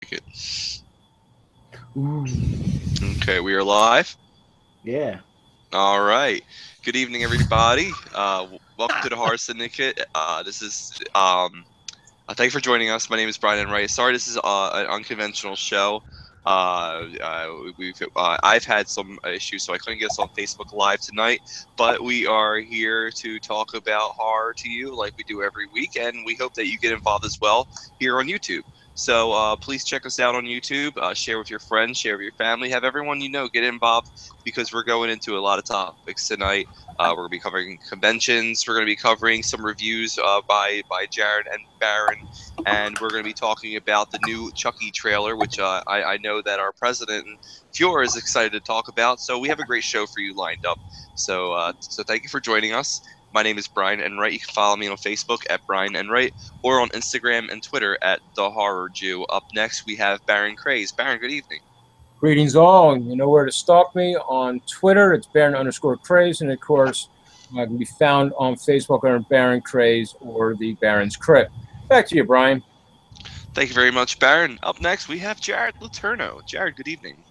It. Ooh. Okay, we are live. Yeah. All right. Good evening, everybody. Welcome to the Horror Syndicate. This is thank you for joining us. My name is Brian Enright. Sorry, this is an unconventional show. I've had some issues, so I couldn't get us on Facebook Live tonight. But we are here to talk about horror to you, like we do every week, and we hope that you get involved as well here on YouTube. So please check us out on YouTube. Share with your friends, share with your family, have everyone you know get involved because we're going into a lot of topics tonight. We're going to be covering conventions. We're going to be covering some reviews by Jared and Baron, and we're going to be talking about the new Chucky trailer, which I know that our president Fior is excited to talk about. So we have a great show for you lined up. So thank you for joining us. My name is Brian Enright. You can follow me on Facebook at Brian Enright or on Instagram and Twitter at The Horror Jew. Up next, we have Baron Craze. Baron, good evening. Greetings all. You know where to stalk me on Twitter. It's Baron_Craze. And of course, I can be found on Facebook under Baron Craze or the Baron's Crypt. Back to you, Brian. Thank you very much, Baron. Up next, we have Jared Letourneau. Jared, good evening.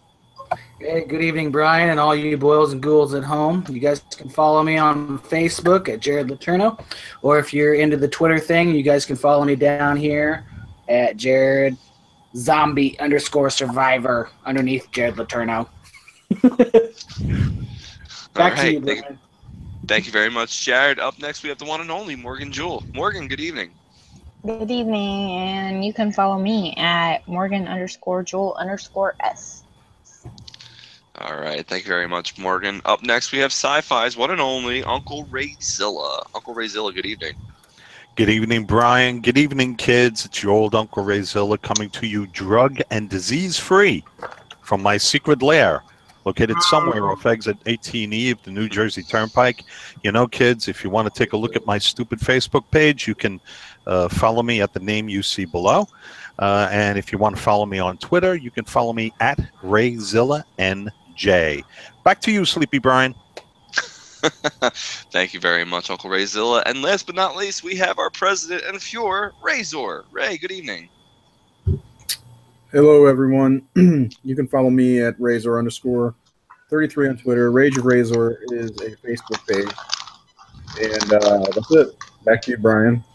Hey, good evening, Brian, and all you boils and ghouls at home. You guys can follow me on Facebook at Jared Letourneau, or if you're into the Twitter thing, you guys can follow me down here at Jared Zombie_Survivor underneath Jared Letourneau. Back to you, Brian. Thank you very much, Jared. Up next, we have the one and only Morgan Jewell. Morgan, good evening. Good evening, and you can follow me at Morgan_Jewel_S. All right, thank you very much, Morgan. Up next, we have Sci-Fi's one and only Uncle Rayzilla. Uncle Rayzilla, good evening. Good evening, Brian. Good evening, kids. It's your old Uncle Rayzilla coming to you drug and disease-free from my secret lair, located somewhere off exit 18E of the New Jersey Turnpike. You know, kids, if you want to take a look at my stupid Facebook page, you can follow me at the name you see below. And if you want to follow me on Twitter, you can follow me at RayzillaNJ. Back to you, Sleepy Brian. Thank you very much, Uncle Rayzilla. And last but not least, we have our president and Fuhrer, Razor. Ray, good evening. Hello, everyone. You can follow me at Razor_33 on Twitter. Rage of Razor is a Facebook page. And that's it. Back to you, Brian.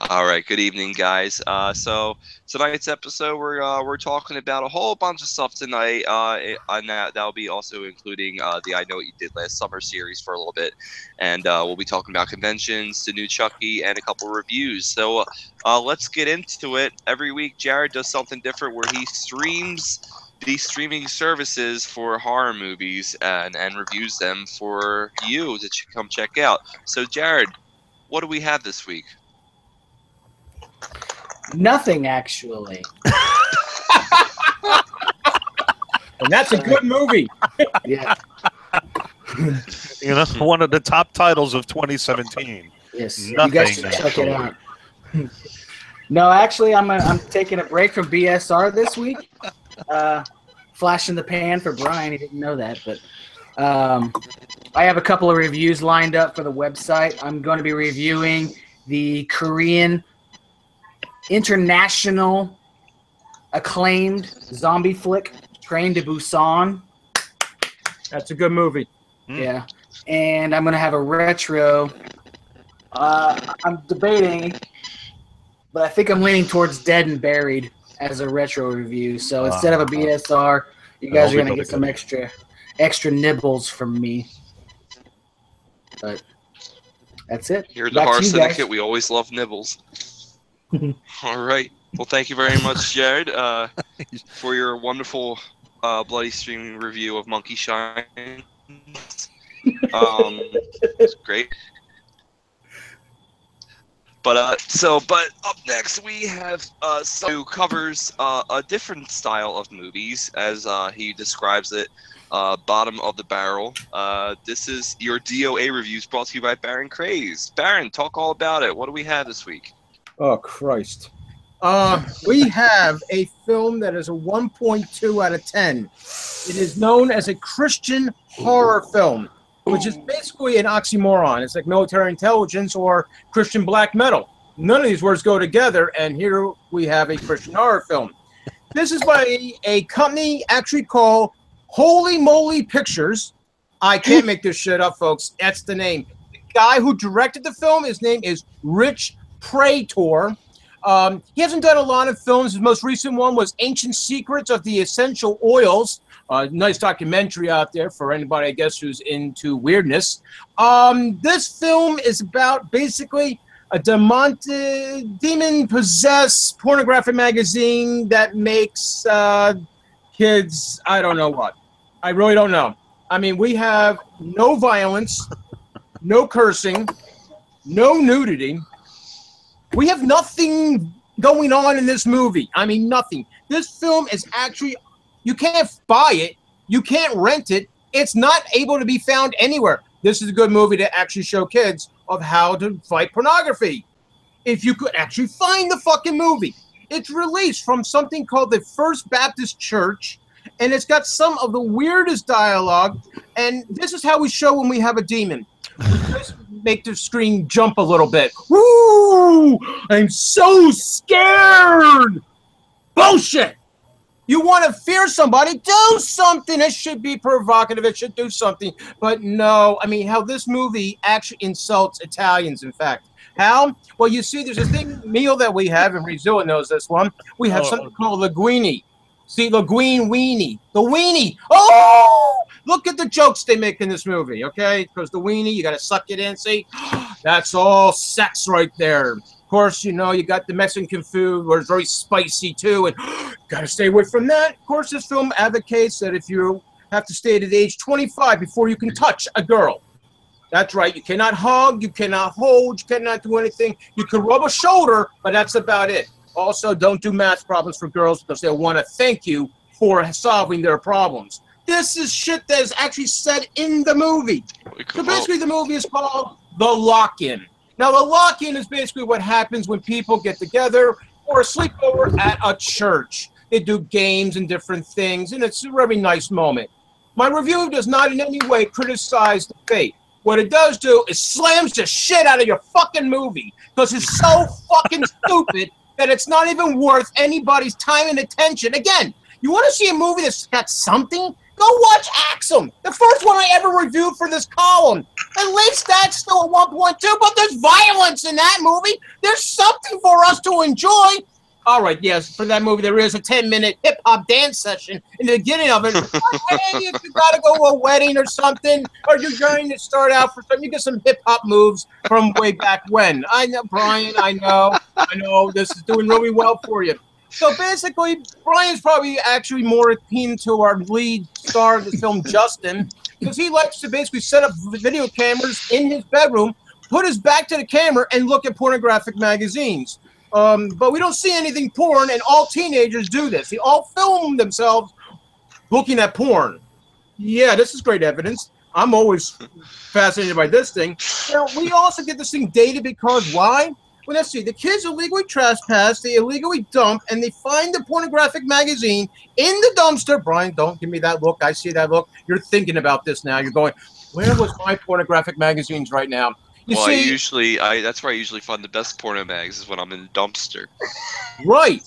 All right, good evening, guys. So tonight's episode, we're talking about a whole bunch of stuff tonight, and that'll be also including the I Know What You Did Last Summer series for a little bit, and we'll be talking about conventions, the new Chucky, and a couple of reviews. So let's get into it. Every week, Jared does something different where he streams these streaming services for horror movies and reviews them for you to come check out. So, Jared, what do we have this week? Nothing, actually. And that's a good movie. Yeah. You know, one of the top titles of 2017. Yes. Nothing, you guys should check it out. No, actually, I'm taking a break from BSR this week. Flash in the pan for Brian. He didn't know that, but I have a couple of reviews lined up for the website. I'm going to be reviewing the Korean international acclaimed zombie flick, Train to Busan. That's a good movie. Yeah. And I'm going to have a retro. I'm debating, but I think I'm leaning towards Dead and Buried as a retro review. So instead of a BSR, you guys are going to get some extra nibbles from me. But that's it. Here at the Horror Syndicate, we always love nibbles. All right. Well, thank you very much, Jared, for your wonderful bloody streaming review of Monkey Shine. It's great. But up next we have someone who covers a different style of movies, as he describes it, bottom of the barrel. This is your DOA reviews brought to you by Baron Craze. Baron, talk all about it. What do we have this week? Oh, Christ. We have a film that is a 1.2 out of 10. It is known as a Christian horror film, which is basically an oxymoron. It's like military intelligence or Christian black metal. None of these words go together, and here we have a Christian horror film. This is by a company actually called Holy Moly Pictures. I can't make this shit up, folks. That's the name. The guy who directed the film, his name is Rich Praetor. He hasn't done a lot of films. His most recent one was Ancient Secrets of the Essential Oils. Nice documentary out there for anybody, I guess, who's into weirdness. This film is about basically a demon-possessed pornographic magazine that makes kids, I don't know what. I really don't know. I mean, we have no violence, no cursing, no nudity. We have nothing going on in this movie. I mean, nothing. This film is actually, you can't buy it. You can't rent it. It's not able to be found anywhere. This is a good movie to actually show kids of how to fight pornography. If you could actually find the fucking movie. It's released from something called the First Baptist Church, and it's got some of the weirdest dialogue, and this is how we show when we have a demon. We just make the screen jump a little bit. Woo! I'm so scared! Bullshit! You want to fear somebody, do something. It should be provocative. It should do something. But no, I mean, how this movie actually insults Italians, in fact. How? Well, you see, there's a meal that we have, and Rizzo knows this one. We have something called linguine. See, linguine weenie. The weenie. Oh! Look at the jokes they make in this movie, okay? Because the weenie, you got to suck it in, see? That's all sex right there. Of course, you know, you got the Mexican food where it's very spicy too, and got to stay away from that. Of course, this film advocates that if you have to stay at age 25 before you can touch a girl. That's right. You cannot hug, you cannot hold, you cannot do anything. You can rub a shoulder, but that's about it. Also, don't do math problems for girls because they'll want to thank you for solving their problems. This is shit that is actually said in the movie. So basically, the movie is called The Lock-In. Now, the lock-in is basically what happens when people get together for a sleepover at a church. They do games and different things, and it's a very nice moment. My review does not in any way criticize the fate. What it does do is slams the shit out of your fucking movie because it's so fucking stupid that it's not even worth anybody's time and attention. Again, you want to see a movie that's got something? Go watch Axum, the first one I ever reviewed for this column. At least that's still a 1.2, but there's violence in that movie. There's something for us to enjoy. All right, yes, for that movie, there is a 10-minute hip-hop dance session in the beginning of it. But hey, if you got to go to a wedding or something, or you're going to start out for something, you get some hip-hop moves from way back when. I know, Brian, I know, this is doing really well for you. So basically, Brian's probably actually more akin to our lead star of the film, Justin, because he likes to basically set up video cameras in his bedroom, put his back to the camera, and look at pornographic magazines. But we don't see anything porn, and all teenagers do this. They all film themselves looking at porn. Yeah, this is great evidence. I'm always fascinated by this thing. Now, we also get this thing dated because why? Well, let's see. The kids illegally trespass, they illegally dump, and they find the pornographic magazine in the dumpster. Brian, don't give me that look. I see that look. You're thinking about this now. You're going, where was my pornographic magazines right now? You see, that's where I usually find the best porno mags is when I'm in the dumpster. Right.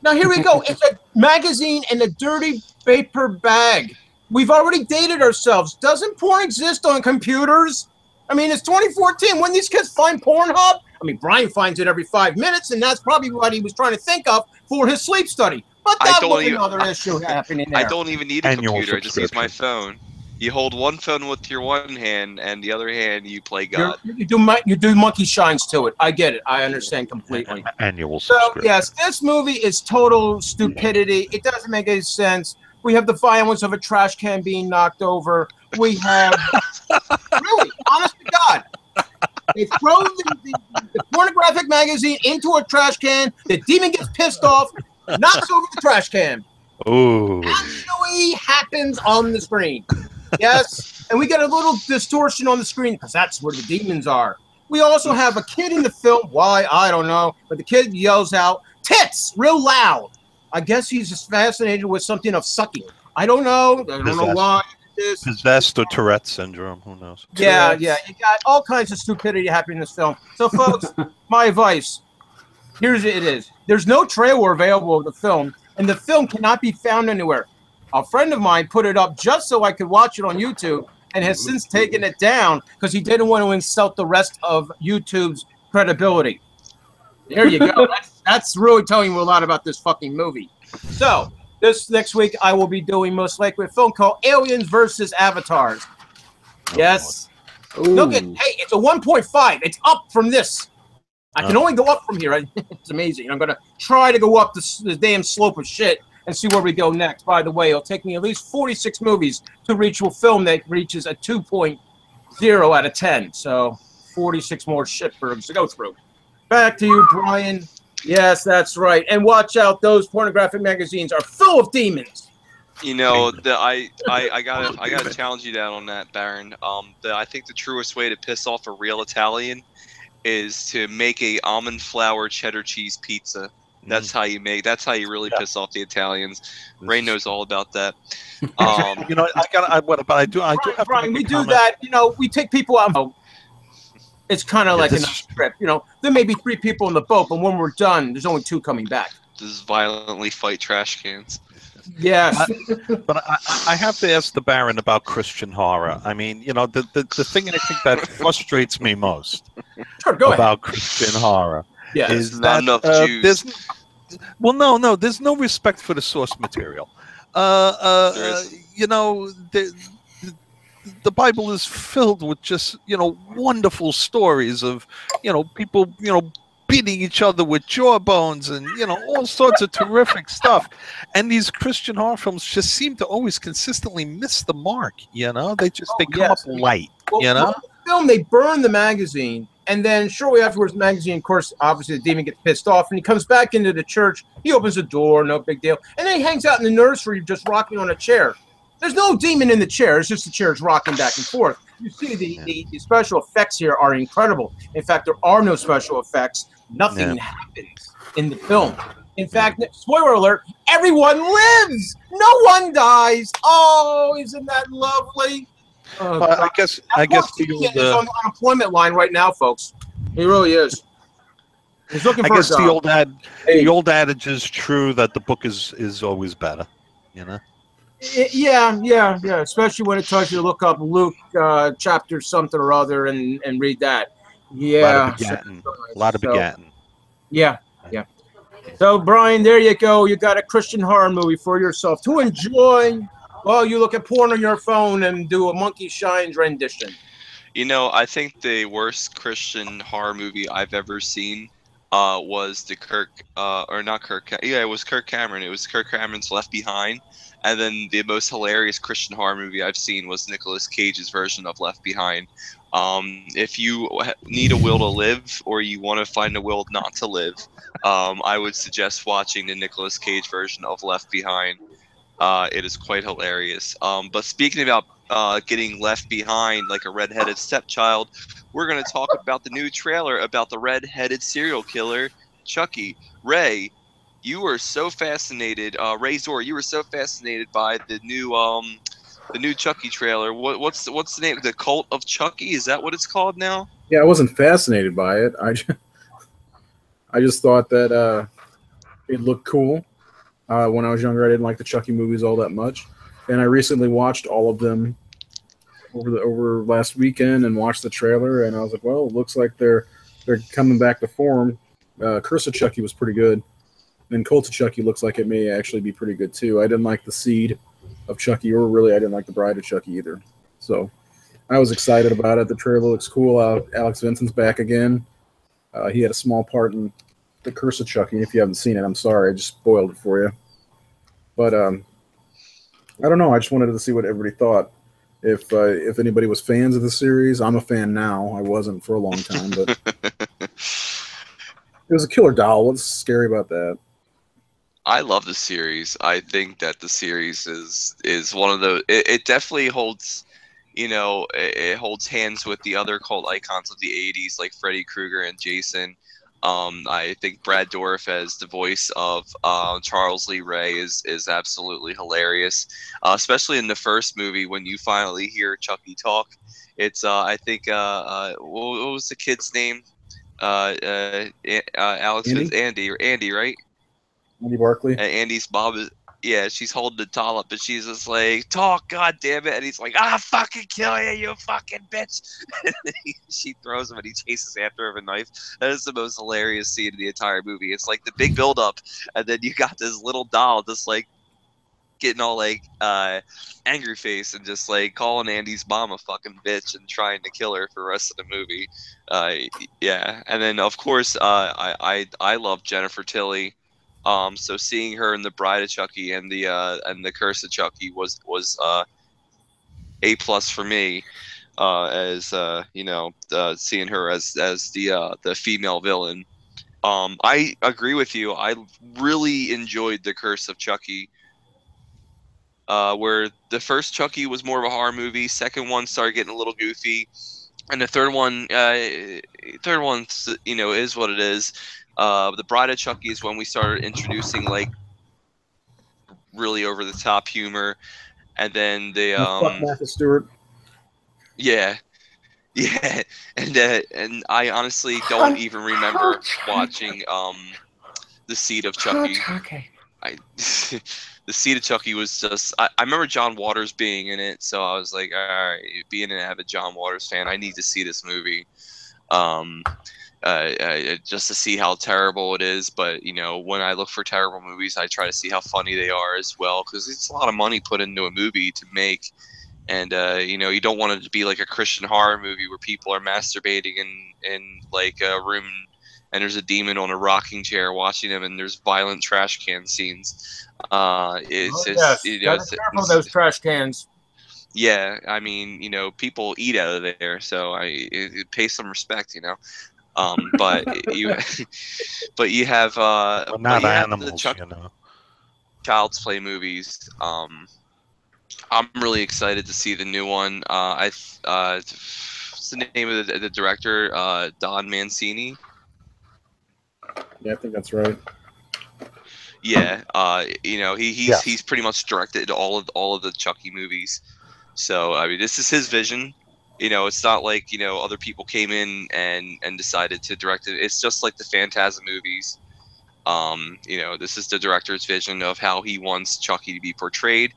Now, here we go. It's a magazine in a dirty paper bag. We've already dated ourselves. Doesn't porn exist on computers? I mean, it's 2014. When these kids find Pornhub? I mean, Brian finds it every 5 minutes, and that's probably what he was trying to think of for his sleep study. But that was another issue happening there. I don't even need a computer. I just use my phone. You hold one phone with your one hand, and the other hand you play God. You do monkey shines to it. I get it. I understand completely. Annual So, subscription. yes, this movie is total stupidity. It doesn't make any sense. We have the violence of a trash can being knocked over. We have... really, honest to God. They throw the pornographic magazine into a trash can. The demon gets pissed off, knocks over the trash can. Ooh. Actually happens on the screen. Yes, and we get a little distortion on the screen because that's where the demons are. We also have a kid in the film. Why? I don't know. But the kid yells out, "Tits!" real loud. I guess he's just fascinated with something of sucking. I don't know. I don't know why. Possessed or Tourette syndrome. Who knows? Yeah. You got all kinds of stupidity happening in this film. So, folks, my advice, it is. There's no trailer available of the film. and the film cannot be found anywhere. A friend of mine put it up just so I could watch it on YouTube, and has since taken it down because he didn't want to insult the rest of YouTube's credibility. There you go. That's really telling you a lot about this fucking movie. So this next week I will be doing most likely a film called Aliens versus Avatars. Yes. Look at, hey, it's a 1.5. It's up from this. I can only go up from here. It's amazing. I'm gonna try to go up the damn slope of shit and see where we go next. By the way, it'll take me at least 46 movies to reach a film that reaches a 2.0 out of 10. So 46 more shitbergs to go through. Back to you, Brian. Yes, that's right. And watch out; those pornographic magazines are full of demons. You know, I gotta challenge you down on that, Baron. I think the truest way to piss off a real Italian is to make a almond flour cheddar cheese pizza. That's how you make. That's how you really piss off the Italians. Ray knows all about that. You know, I do. Brian, we do that. You know, we take people out. It's kind of like a trip. You know, there may be 3 people in the boat, but when we're done, there's only 2 coming back. Just violently fight trash cans. Yes. But I have to ask the Baron about Christian horror. I mean, you know, the thing I think that frustrates me most about Christian horror is not enough Jews. There's no respect for the source material. You know, the Bible is filled with just, you know, wonderful stories of, you know, people, you know, beating each other with jawbones and, you know, all sorts of terrific stuff. And these Christian horror films just seem to always consistently miss the mark, you know? They come up light, you know? Well, the film, they burn the magazine, and then shortly afterwards, the magazine, of course, obviously the demon gets pissed off, and he comes back into the church. He opens the door, no big deal. And then he hangs out in the nursery just rocking on a chair. There's no demon in the chair. It's just the chair's rocking back and forth. You see the special effects here are incredible. In fact, there are no special effects. Nothing happens in the film. In fact, spoiler alert, everyone lives. No one dies. Oh, isn't that lovely? I guess the on the unemployment line right now, folks. He really is. He's looking for a job. The old adage is true that the book is always better, you know? Yeah. Especially when it tells you to look up Luke chapter something or other and read that. Yeah. A lot of begatting. Yeah. So, Brian, there you go. You got a Christian horror movie for yourself to enjoy while you look at porn on your phone and do a Monkey Shines rendition. You know, I think the worst Christian horror movie I've ever seen was the it was Kirk Cameron. It was Kirk Cameron's Left Behind. And then the most hilarious Christian horror movie I've seen was Nicolas Cage's version of Left Behind. If you need a will to live or you want to find a will not to live, I would suggest watching the Nicolas Cage version of Left Behind. It is quite hilarious. But speaking about getting left behind like a redheaded stepchild, we're going to talk about the new trailer about the redheaded serial killer, Chucky. Ray, you were so fascinated. Ray Zor, you were so fascinated by the new Chucky trailer. What's the name? The Cult of Chucky? Is that what it's called now? Yeah, I wasn't fascinated by it. I just thought that it looked cool. When I was younger, I didn't like the Chucky movies all that much, and I recently watched all of them over last weekend and watched the trailer, and I was like, well, it looks like they're coming back to form. Curse of Chucky was pretty good, and Cult of Chucky looks like it may actually be pretty good too. I didn't like the Seed of Chucky, or really I didn't like the Bride of Chucky either. So I was excited about it. The trailer looks cool. Alex Vincent's back again. He had a small part in the Curse of Chucky. If you haven't seen it, I'm sorry, I just spoiled it for you. But I don't know. I just wanted to see what everybody thought. If anybody was fans of the series, I'm a fan now. I wasn't for a long time, but it was a killer doll. What's scary about that? I love the series. I think that the series is one of the. It definitely holds, it holds hands with the other cult icons of the '80s, like Freddy Krueger and Jason. I think Brad Dourif as the voice of Charles Lee Ray is absolutely hilarious, especially in the first movie when you finally hear Chucky talk. It's I think what was the kid's name? Alex Andy, right? Andy Barkley. And Andy's mom is, yeah, she's holding the doll up, and she's just like, "Talk, God damn it!" And he's like, "I'll fucking kill you, you fucking bitch!" And then she throws him, and he chases after her with a knife. That is the most hilarious scene in the entire movie. It's like the big build up, and then you got this little doll just like getting all like angry face and just like calling Andy's mom a fucking bitch and trying to kill her for the rest of the movie. Yeah, and then of course I love Jennifer Tilly. So seeing her in The Bride of Chucky and the Curse of Chucky was A+ for me. As you know, seeing her as the female villain. I agree with you. I really enjoyed The Curse of Chucky. Where the first Chucky was more of a horror movie, second one started getting a little goofy, and the third one, you know, is what it is. The Bride of Chucky is when we started introducing like really over the top humor, and then the Fuck Martha Stewart. yeah, yeah, and I honestly don't even remember watching The Seed of Chucky. I The Seed of Chucky was just I remember John Waters being in it, so I was like, all right, being an avid John Waters fan, I need to see this movie. Just to see how terrible it is. But you know, when I look for terrible movies, I try to see how funny they are as well, because it's a lot of money put into a movie to make. And you know, you don't want it to be like a Christian horror movie where people are masturbating in like a room and there's a demon on a rocking chair watching them, and there's violent trash can scenes. Yes, You know, gotta be careful of those trash cans. yeah, I mean, you know, people eat out of there, so it pays some respect, you know. But you but you have But but not you have the animals, Chuck you know. Child's Play movies. I'm really excited to see the new one. What's the name of the director? Don Mancini. Yeah, I think that's right. Yeah, you know, he's Yes. he's pretty much directed all of the Chucky movies. So I mean, this is his vision. You know, it's not like, you know, other people came in and decided to direct it. It's just like the Phantasm movies. You know, this is the director's vision of how he wants Chucky to be portrayed.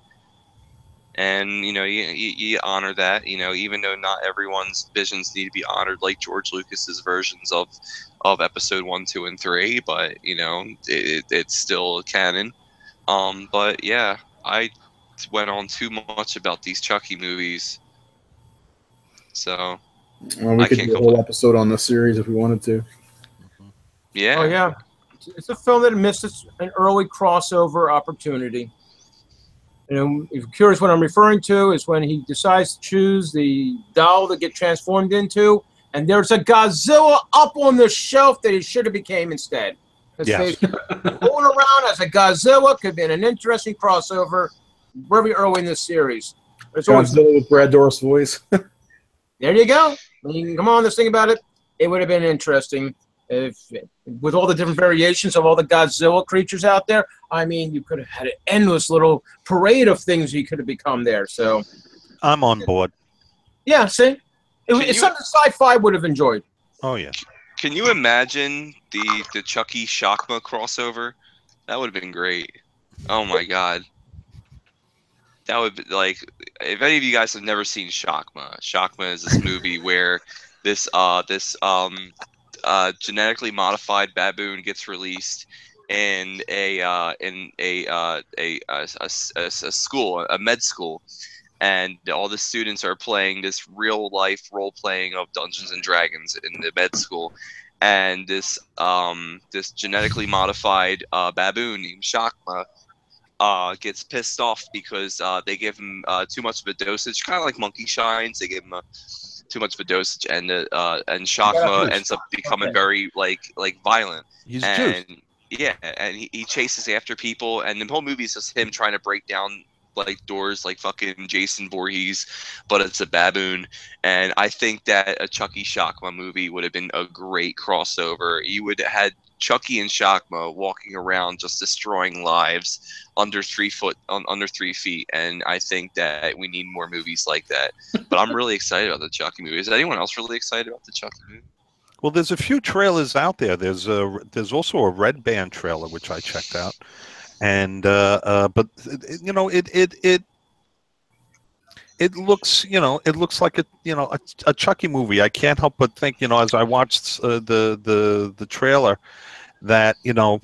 And you know, you honor that. You know, even though not everyone's visions need to be honored, like George Lucas's versions of episode 1, 2, and 3. But you know, it's still canon. But yeah, I went on too much about these Chucky movies, so Well, we I could can't do a whole complain. episode on this series if we wanted to. Yeah. Oh yeah, it's a film that missed an early crossover opportunity. You know, if you're curious what I'm referring to, is when he decides to choose the doll to get transformed into, and there's a Godzilla up on the shelf that he should have became instead. His Yes. face rolling around as a Godzilla could be an interesting crossover very early in this series. It's always, Godzilla with Brad Dourif's voice. there you go. I mean, come on, let's think about it. It would have been interesting if, with all the different variations of all the Godzilla creatures out there. I mean, you could have had an endless little parade of things he could have become there. So, I'm on board. yeah, see, Can it's you- something sci-fi would have enjoyed. Oh yeah. Can you imagine the Chucky Shockma crossover? That would have been great. Oh my god. That would be like, if any of you guys have never seen Shockma, Shockma is this movie where this genetically modified baboon gets released in a school, a med school, and all the students are playing this real life role playing of Dungeons and Dragons in the med school, and this genetically modified baboon named Shockma gets pissed off because they give him too much of a dosage, kind of like monkey shines. They give him too much of a dosage, and Shockma ends up becoming very like violent. He's And juiced. yeah, and he chases after people, and the whole movie is just him trying to break down like doors like fucking Jason Voorhees, but it's a baboon. And I think that a Chucky Shockma movie would have been a great crossover. You would have had Chucky and Shockma walking around just destroying lives under 3 feet, and I think that we need more movies like that. But I'm really excited about the Chucky movie. Is anyone else really excited about the Chucky movie? Well, there's a few trailers out there. There's also a Red Band trailer which I checked out, and but you know it looks, you know, it looks like a Chucky movie. I can't help but think, you know, as I watched the trailer, that, you know,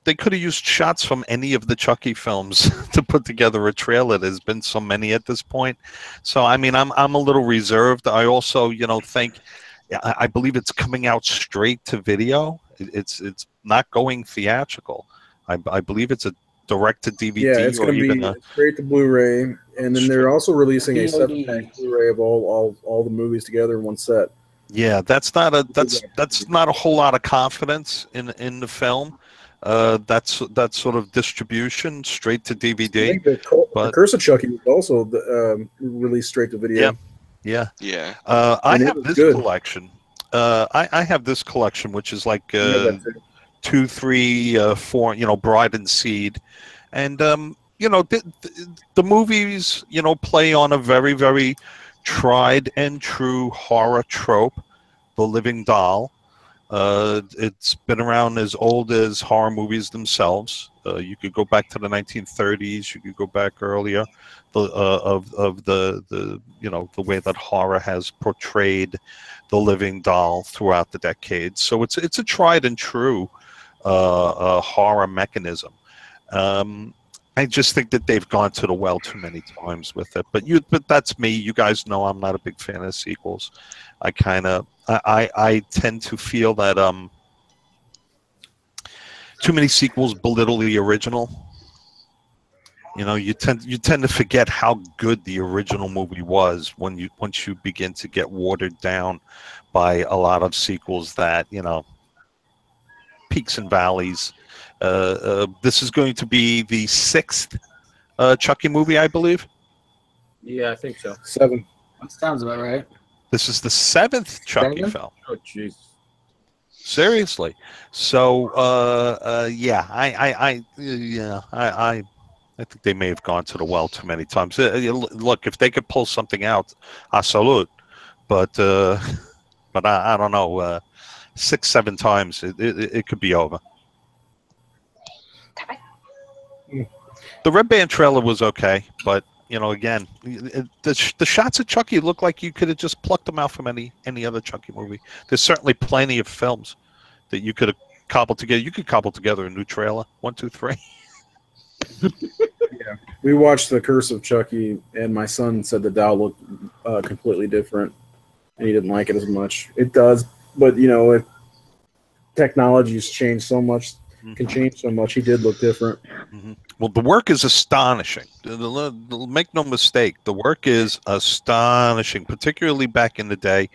they could have used shots from any of the Chucky films to put together a trailer. There's been so many at this point. So I mean, I'm a little reserved. I also, you know, think, I believe it's coming out straight to video. It's not going theatrical. I believe it's a direct to DVD, Yeah, it's or going to even be a straight to Blu-ray, and then they're also releasing a VOD. 7-pack Blu-ray of all the movies together in one set. Yeah, that's not a whole lot of confidence in the film. That's sort of distribution straight to I DVD. think the But Curse of Chucky was also released straight to video. Yeah. Yeah. I And it have was this good. collection. I have this collection, which is like I have that too. 2, 3, 4, you know, Bride and Seed, and you know, the movies, you know, play on a very, very tried and true horror trope, the living doll. It's been around as old as horror movies themselves. You could go back to the 1930s. You could go back earlier, of the you know, the way that horror has portrayed the living doll throughout the decades. So it's a tried and true horror mechanism. I just think that they've gone to the well too many times with it. But that's me. You guys know I'm not a big fan of sequels. I tend to feel that too many sequels belittle the original. You know, you tend to forget how good the original movie was once you begin to get watered down by a lot of sequels that, you know, peaks and valleys. This is going to be the 6th Chucky movie, I believe. Yeah, I think so. 7. That sounds about right. This is the 7th Chucky 7? film. Oh, jeez. Seriously. So, yeah, I think they may have gone to the well too many times. Look, if they could pull something out, I salute. But I don't know. 6, 7 times, it could be over. The Red Band trailer was okay, but, you know, again, the shots of Chucky look like you could have just plucked them out from any other Chucky movie. There's certainly plenty of films that you could have cobbled together. You could cobble together a new trailer. 1, 2, 3. Yeah, we watched The Curse of Chucky, and my son said the doll looked completely different, and he didn't like it as much. It does, but, you know, technology's changed so much, can change so much. He did look different. Mm-hmm. Well, the work is astonishing. Make no mistake, the work is astonishing, particularly back in the day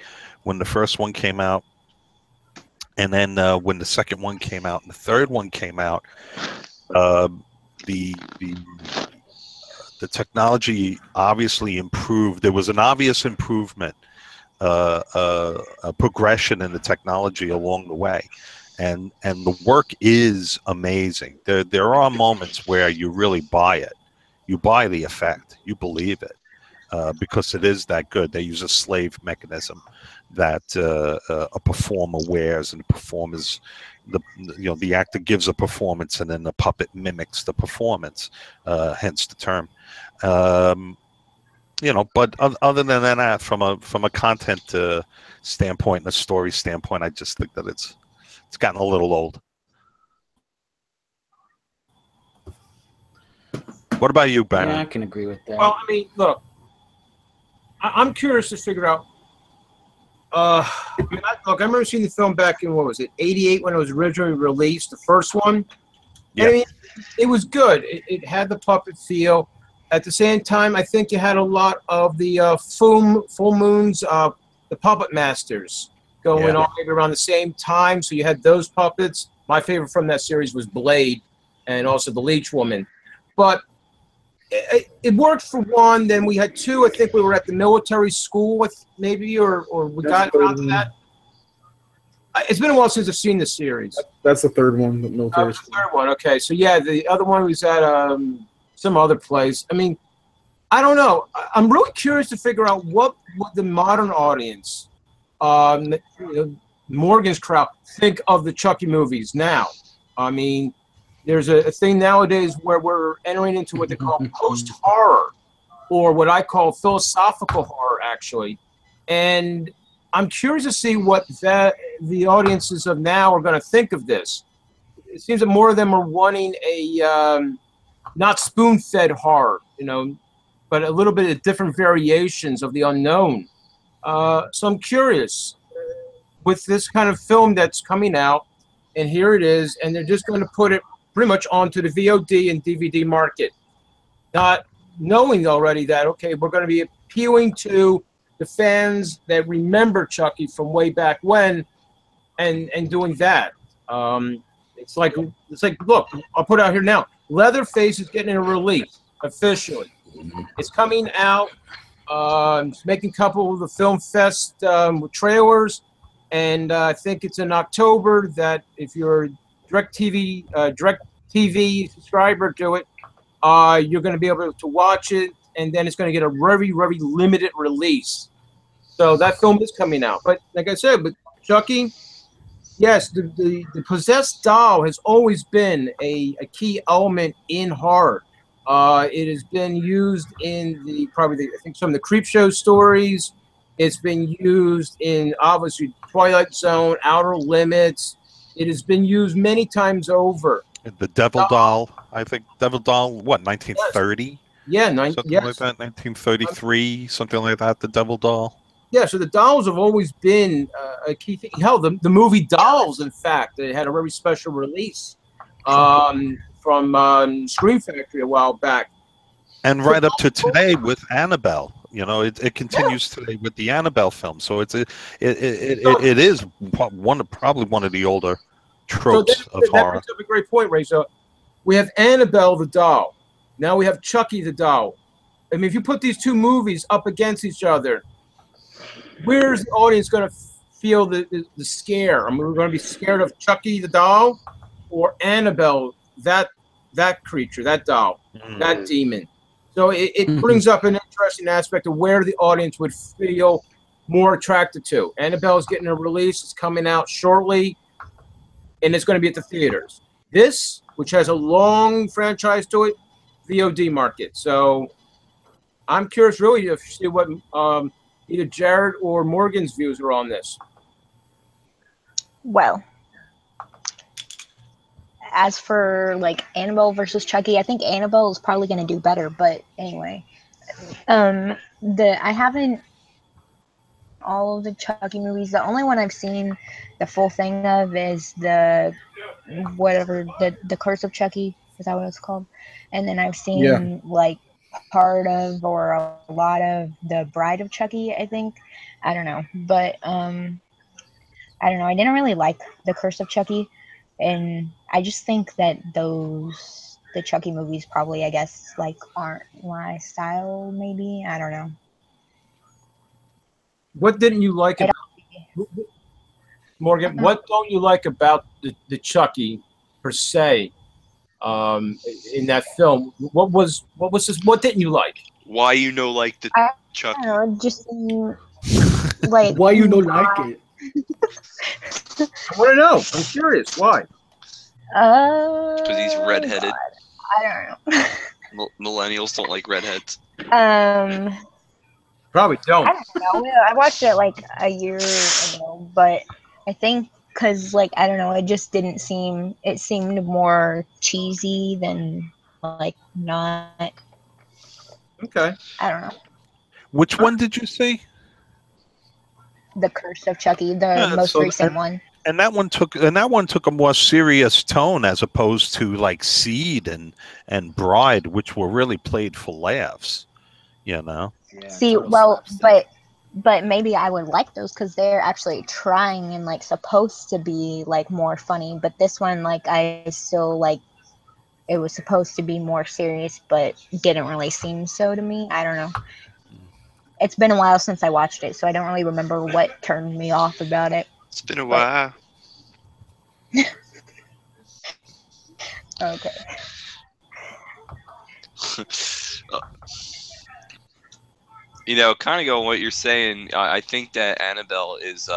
when the first one came out, and then when the second one came out and the third one came out. The technology obviously improved. There was an obvious improvement, a progression in the technology along the way. And the work is amazing. There are moments where you really buy it. You buy the effect. You believe it because it is that good. They use a slave mechanism that a performer wears, and the performers, the actor gives a performance, and then the puppet mimics the performance. Hence the term. You know, but other than that, from a content standpoint and a story standpoint, I just think that it's gotten a little old. What about you, Barry? Yeah, I can agree with that. Well, I mean, look, I'm curious to figure out. I remember seeing the film back in, what was it, 88 when it was originally released, the first one. Yeah. And I mean, it was good. It had the puppet feel. At the same time, I think you had a lot of the full moons, the puppet masters going on maybe around the same time. So you had those puppets. My favorite from that series was Blade, and also the Leech Woman. But it worked for one. Then we had 2. I think we were at the military school with maybe, or we got around to that. It's been a while since I've seen this series. That's the third one, the military The third one. Okay, so yeah, the other one was at some other place. I mean, I don't know. I'm really curious to figure out what would the modern audience you know, Morgan's crowd, think of the Chucky movies now. I mean, there's a thing nowadays where we're entering into what they call post-horror, or what I call philosophical horror, actually. And I'm curious to see what the audiences of now are going to think of this. It seems that more of them are wanting a not spoon-fed horror, you know, but a little bit of different variations of the unknown. So I'm curious with this kind of film that's coming out, and here it is, and they're just going to put it pretty much onto the VOD and DVD market, not knowing already that, okay, we're going to be appealing to the fans that remember Chucky from way back when, and doing that. It's like, look, I'll put it out here now. Leatherface is getting a release officially. It's coming out. It's making a couple of the film fest with trailers, and I think it's in October. That if you're a DirecTV subscriber to it, you're going to be able to watch it, and then it's going to get a very, very limited release. So that film is coming out. But like I said, with Chucky, yes, the possessed doll has always been a key element in horror. It has been used in I think some of the Creepshow stories. It's been used in obviously Twilight Zone, Outer Limits. It has been used many times over. The Devil Doll, I think. Devil Doll, what, 1930? Yeah, something like that, 1933, something like that. The Devil Doll. Yeah, so the dolls have always been a key thing. Hell, the movie Dolls, in fact, it had a very special release from Scream Factory a while back. And right up to today with Annabelle, you know, it continues today with the Annabelle film. So it is probably one of the older tropes of horror. That brings up a great point, Ray. So we have Annabelle the doll. Now we have Chucky the doll. I mean, if you put these two movies up against each other, where's the audience going to feel the scare? I mean, we're going to be scared of Chucky the doll or Annabelle, that creature, that doll, that demon. So it brings up an interesting aspect of where the audience would feel more attracted to. Annabelle's getting a release. It's coming out shortly, and it's going to be at the theaters. This, which has a long franchise to it, VOD market. So I'm curious really to see what either Jared or Morgan's views are on this. Well, as for like Annabelle versus Chucky, I think Annabelle is probably going to do better. But anyway, I haven't all of the Chucky movies. The only one I've seen the full thing of is the Curse of Chucky. Is that what it's called? And then I've seen like part of or a lot of the Bride of Chucky, I think. I don't know, but I don't know. I didn't really like the Curse of Chucky, and I just think that the Chucky movies probably, I guess, like aren't my style. Maybe, I don't know. What didn't you like about Morgan? What don't you like about the Chucky per se? In that film, what didn't you like? Why like the Chucky? I don't know, just like why you don't like it? I want to know. I'm curious. Why? Because he's redheaded. God, I don't know. Millennials don't like redheads. Probably don't. I don't know. I watched it like a year ago, but I think because like I don't know, it just didn't seem. It seemed more cheesy than like not. Okay. I don't know. Which one did you say? The Curse of Chucky, the most recent one. And that one took a more serious tone as opposed to like Seed and Bride, which were really played for laughs. You know. Yeah, see, well, but maybe I would like those because they're actually trying and like supposed to be like more funny. But this one, like, I still like it was supposed to be more serious, but didn't really seem so to me. I don't know. It's been a while since I watched it, so I don't really remember what turned me off about it. It's been a while. Okay. You know, kind of going what you're saying. I think that Annabelle is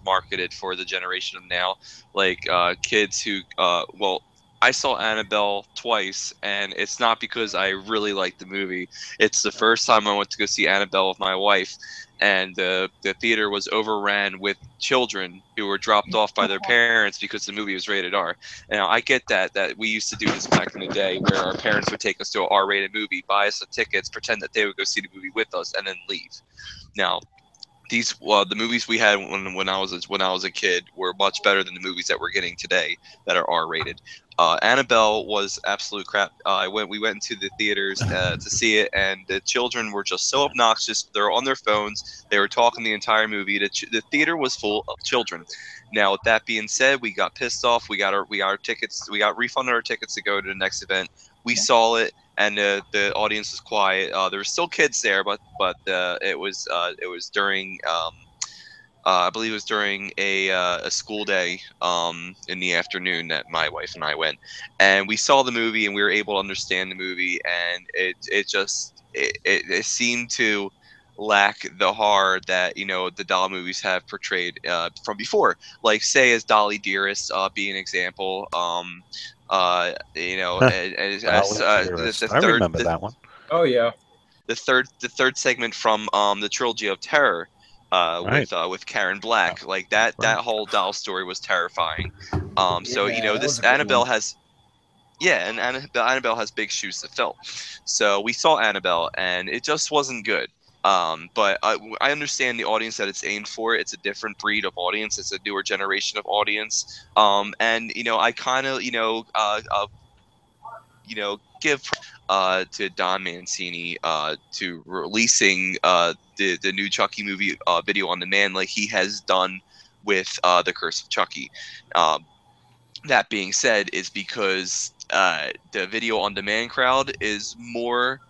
marketed for the generation of now, like kids who. Well, I saw Annabelle twice, and it's not because I really liked the movie. It's the first time I went to go see Annabelle with my wife, and the theater was overran with children who were dropped off by their parents because the movie was rated R. Now I get that we used to do this back in the day, where our parents would take us to an R-rated movie, buy us the tickets, pretend that they would go see the movie with us, and then leave. Now these the movies we had when I was a kid were much better than the movies that we're getting today that are R-rated. Annabelle was absolute crap. We went into the theaters to see it, and the children were just so obnoxious. They're on their phones. They were talking the entire movie. The theater was full of children. Now, with that being said, we got pissed off. We got our tickets. We got refunded our tickets to go to the next event. We saw it, and the audience was quiet. There were still kids there, but it was during I believe it was during a school day in the afternoon that my wife and I went, and we saw the movie, and we were able to understand the movie, and it seemed to lack the horror that the doll movies have portrayed from before. Like, say, as Dolly Dearest be an example. I remember that one. Oh yeah. The third segment from the trilogy of Terror, Right. with Karen Black, like that whole doll story was terrifying. So Yeah, that this was a good Annabelle one. has, yeah, and Annabelle has big shoes to fill. So we saw Annabelle, and it just wasn't good. But I understand the audience that it's aimed for. It's a different breed of audience. It's a newer generation of audience. And I kind of give to Don Mancini to releasing the new Chucky movie video on demand, like he has done with The Curse of Chucky. That being said, is because the video on demand crowd is more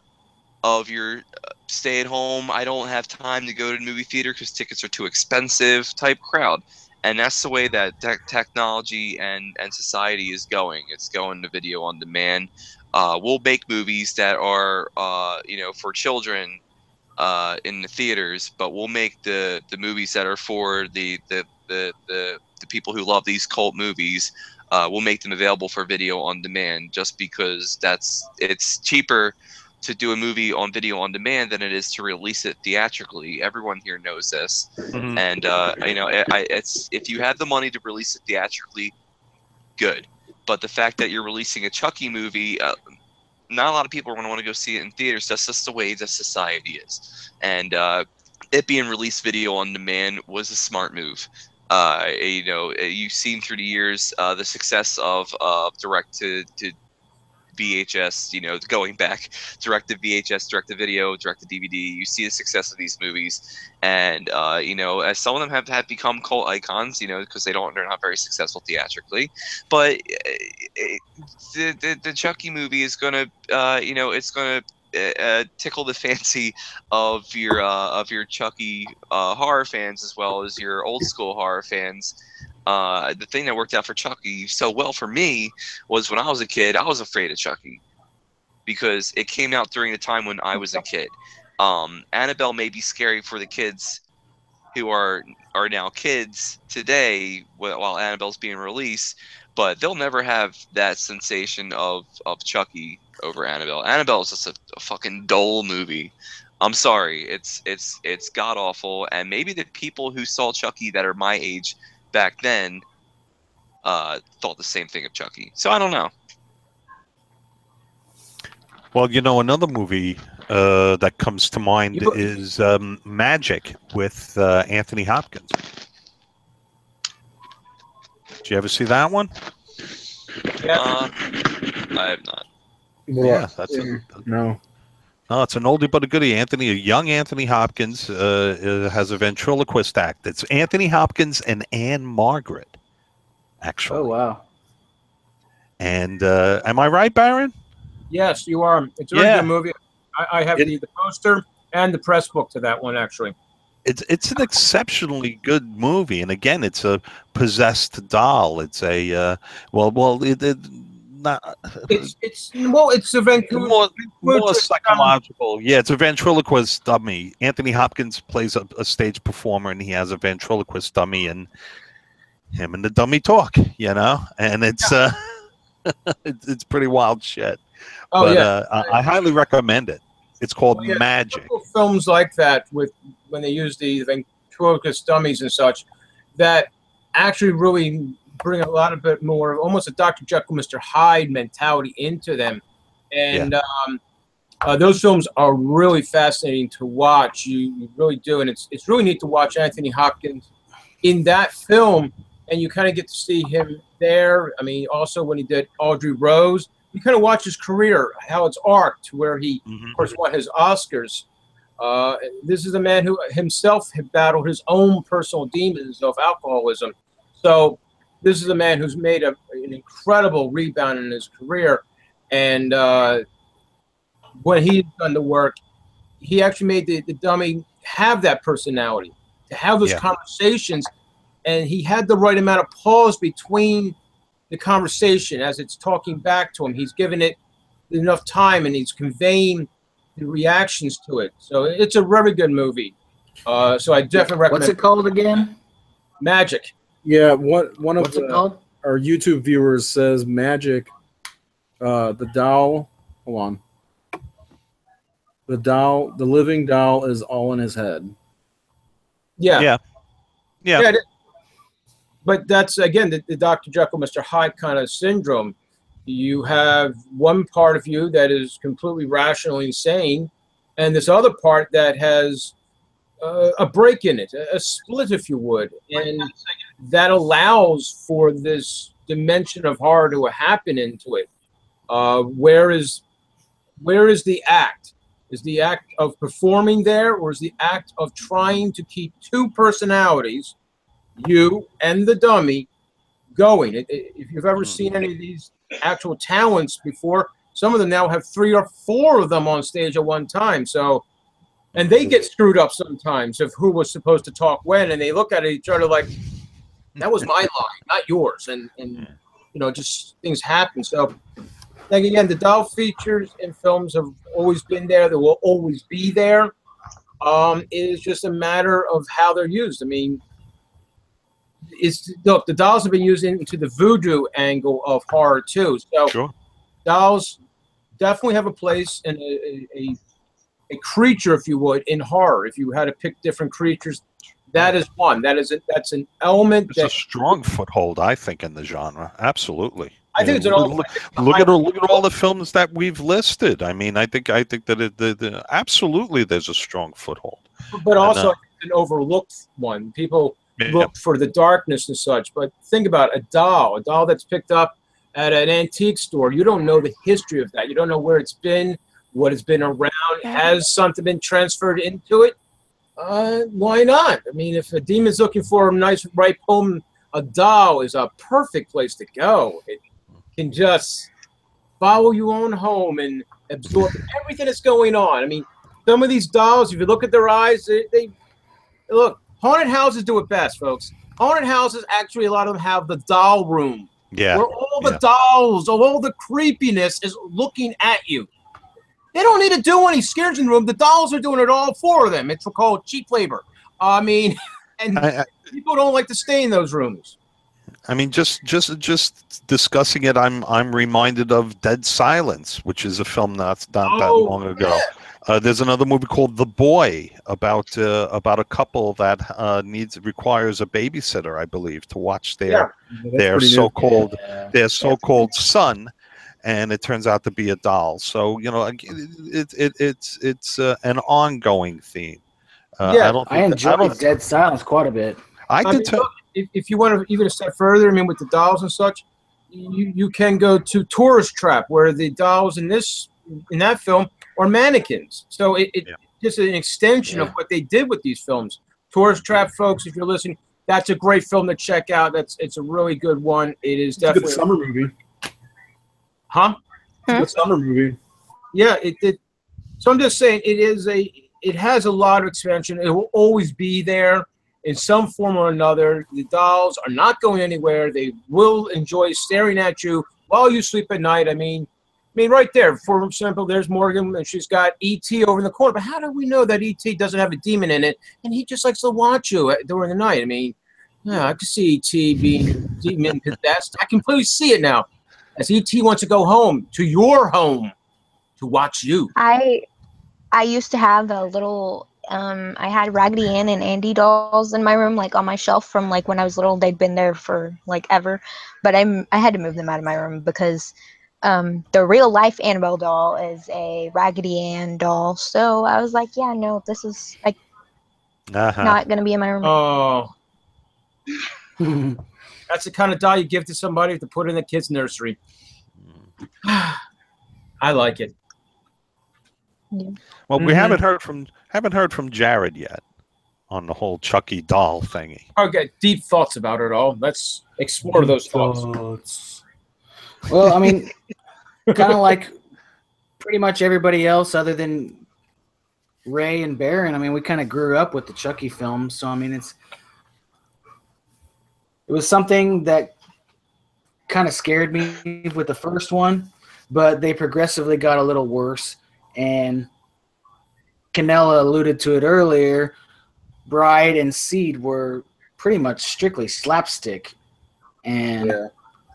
of your stay at home, I don't have time to go to the movie theater because tickets are too expensive type crowd. And that's the way that technology and society is going. It's going to video on demand. We'll make movies that are for children in the theaters, but we'll make the movies that are for the people who love these cult movies. We'll make them available for video on demand, just because it's cheaper to do a movie on video on demand than it is to release it theatrically. Everyone here knows this. Mhm. And it's if you have the money to release it theatrically, good. But the fact that you're releasing a Chucky movie, not a lot of people are going to want to go see it in theaters. That's just the way the society is. And it being released video on demand was a smart move. You've seen through the years the success of direct to VHS, going back, direct to VHS, direct to video, direct to DVD. You see the success of these movies, and as some of them have become cult icons, because they're not very successful theatrically. But the Chucky movie is gonna, it's gonna tickle the fancy of your Chucky horror fans, as well as your old school horror fans. The thing that worked out for Chucky so well for me was, when I was a kid, I was afraid of Chucky because it came out during the time when I was a kid. Annabelle may be scary for the kids who are now kids today while Annabelle's being released, but they'll never have that sensation of Chucky over Annabelle. Annabelle is just a fucking dull movie. I'm sorry, it's god awful, and maybe the people who saw Chucky that are my age back then thought the same thing of Chucky. So I don't know. Well, another movie that comes to mind is Magic with Anthony Hopkins. Did you ever see that one? Yeah. I have not. Yeah, that's No. No, it's an oldie but a goodie. Young Anthony Hopkins has a ventriloquist act. It's Anthony Hopkins and Anne Margaret, actually. Oh wow. And am I right, Baron? Yes, you are. It's a very good movie. I have the poster and the press book to that one, actually. It's an exceptionally good movie, and again, it's a possessed doll. It's a not not It's well, it's a more psychological. Yeah, it's a ventriloquist dummy. Anthony Hopkins plays a stage performer, and he has a ventriloquist dummy, and him and the dummy talk. And it's it's pretty wild shit. Oh But yeah, I highly recommend it. It's called Magic. Films like that with when they use the ventriloquist dummies and such, that actually really bring a lot of bit more, almost a Dr. Jekyll, Mr. Hyde mentality into them, and those films are really fascinating to watch. You really do, and it's really neat to watch Anthony Hopkins in that film, and you kind of get to see him there. I mean, also when he did Audrey Rose, you kind of watch his career, how it's arced, where he, of course, won his Oscars. This is a man who himself had battled his own personal demons of alcoholism. So this is a man who's made an incredible rebound in his career. And when he's done the work, he actually made the dummy have that personality, to have those conversations. And he had the right amount of pause between the conversation as it's talking back to him. He's given it enough time, and he's conveying the reactions to it. So it's a very good movie. So I definitely recommend. What's it called again? Magic. Yeah, what's it called? Our YouTube viewers says Magic. The doll. Hold on. The living doll is all in his head. Yeah. But that's, again, the Dr. Jekyll, Mr. Hyde kind of syndrome. You have one part of you that is completely rationally insane, and this other part that has a break in it, a split, if you would. And that allows for this dimension of horror to happen into it. Where is the act? Is the act of performing there, or is the act of trying to keep two personalities, you and the dummy, going? If you've ever seen any of these actual talents before, some of them now have 3 or 4 of them on stage at one time. So, and they get screwed up sometimes of who was supposed to talk when, and they look at each other like, that was my line, not yours. And just things happen. So, like, again, the doll features in films have always been there. They will always be there. It is just a matter of how they're used. I mean, look, the dolls have been used into the voodoo angle of horror too. So dolls definitely have a place in a creature, if you would, in horror. If you had to pick different creatures, that is one. That's an element. It's a strong foothold, I think, in the genre. Absolutely. I think it's an look at all the films that we've listed. I mean, I think that absolutely there's a strong foothold. But also an overlooked one. People look for the darkness and such. But think about a doll that's picked up at an antique store. You don't know the history of that. You don't know where it's been, what it's been around. Has something been transferred into it? Why not? I mean, if a demon's looking for a nice ripe home, a doll is a perfect place to go. It can just follow you on home and absorb everything that's going on. I mean, some of these dolls, if you look at their eyes, they look. Haunted houses do it best, folks. Haunted houses, actually, a lot of them have the doll room. Yeah. Where all the dolls, all the creepiness is looking at you. They don't need to do any scares in the room. The dolls are doing it all for them. It's called cheap labor. I mean, and people don't like to stay in those rooms. I mean, just discussing it, I'm reminded of Dead Silence, which is a film not that long ago. Yeah. There's another movie called The Boy about a couple that requires a babysitter, I believe, to watch their so-called son, and it turns out to be a doll. So it's an ongoing theme. I enjoyed Dead Silence quite a bit. I did too. If you want to even a step further, I mean, with the dolls and such, you can go to Tourist Trap, where the dolls in that film are mannequins. So it's just an extension of what they did with these films. Tourist Trap, folks, if you're listening, that's a great film to check out. It's a really good one. It is definitely a good summer movie. Huh? It's a good summer movie. Yeah, it. So I'm just saying, it has a lot of expansion. It will always be there in some form or another. The dolls are not going anywhere. They will enjoy staring at you while you sleep at night. I mean, right there, for example, there's Morgan, and she's got E.T. over in the corner. But how do we know that E.T. doesn't have a demon in it, and he just likes to watch you during the night? I mean, yeah, I can see E.T. being demon possessed. I can clearly see it now, as E.T. wants to go home, to your home, to watch you. I used to have a little I had Raggedy Ann and Andy dolls in my room, like on my shelf from like when I was little. They'd been there for like ever, but I had to move them out of my room because the real life Annabelle doll is a Raggedy Ann doll. So I was like, yeah, no, this is like not gonna be in my room. Oh, that's the kind of doll you give to somebody to put in the kids' nursery. I like it. Yeah. Well, we haven't heard from Jared yet on the whole Chucky doll thingy. Okay, deep thoughts about it all. Let's explore those thoughts. Well, I mean, kind of like pretty much everybody else other than Ray and Baron. I mean, we kind of grew up with the Chucky films, so I mean, it was something that kind of scared me with the first one, but they progressively got a little worse. And Canella alluded to it earlier. Bride and Seed were pretty much strictly slapstick, and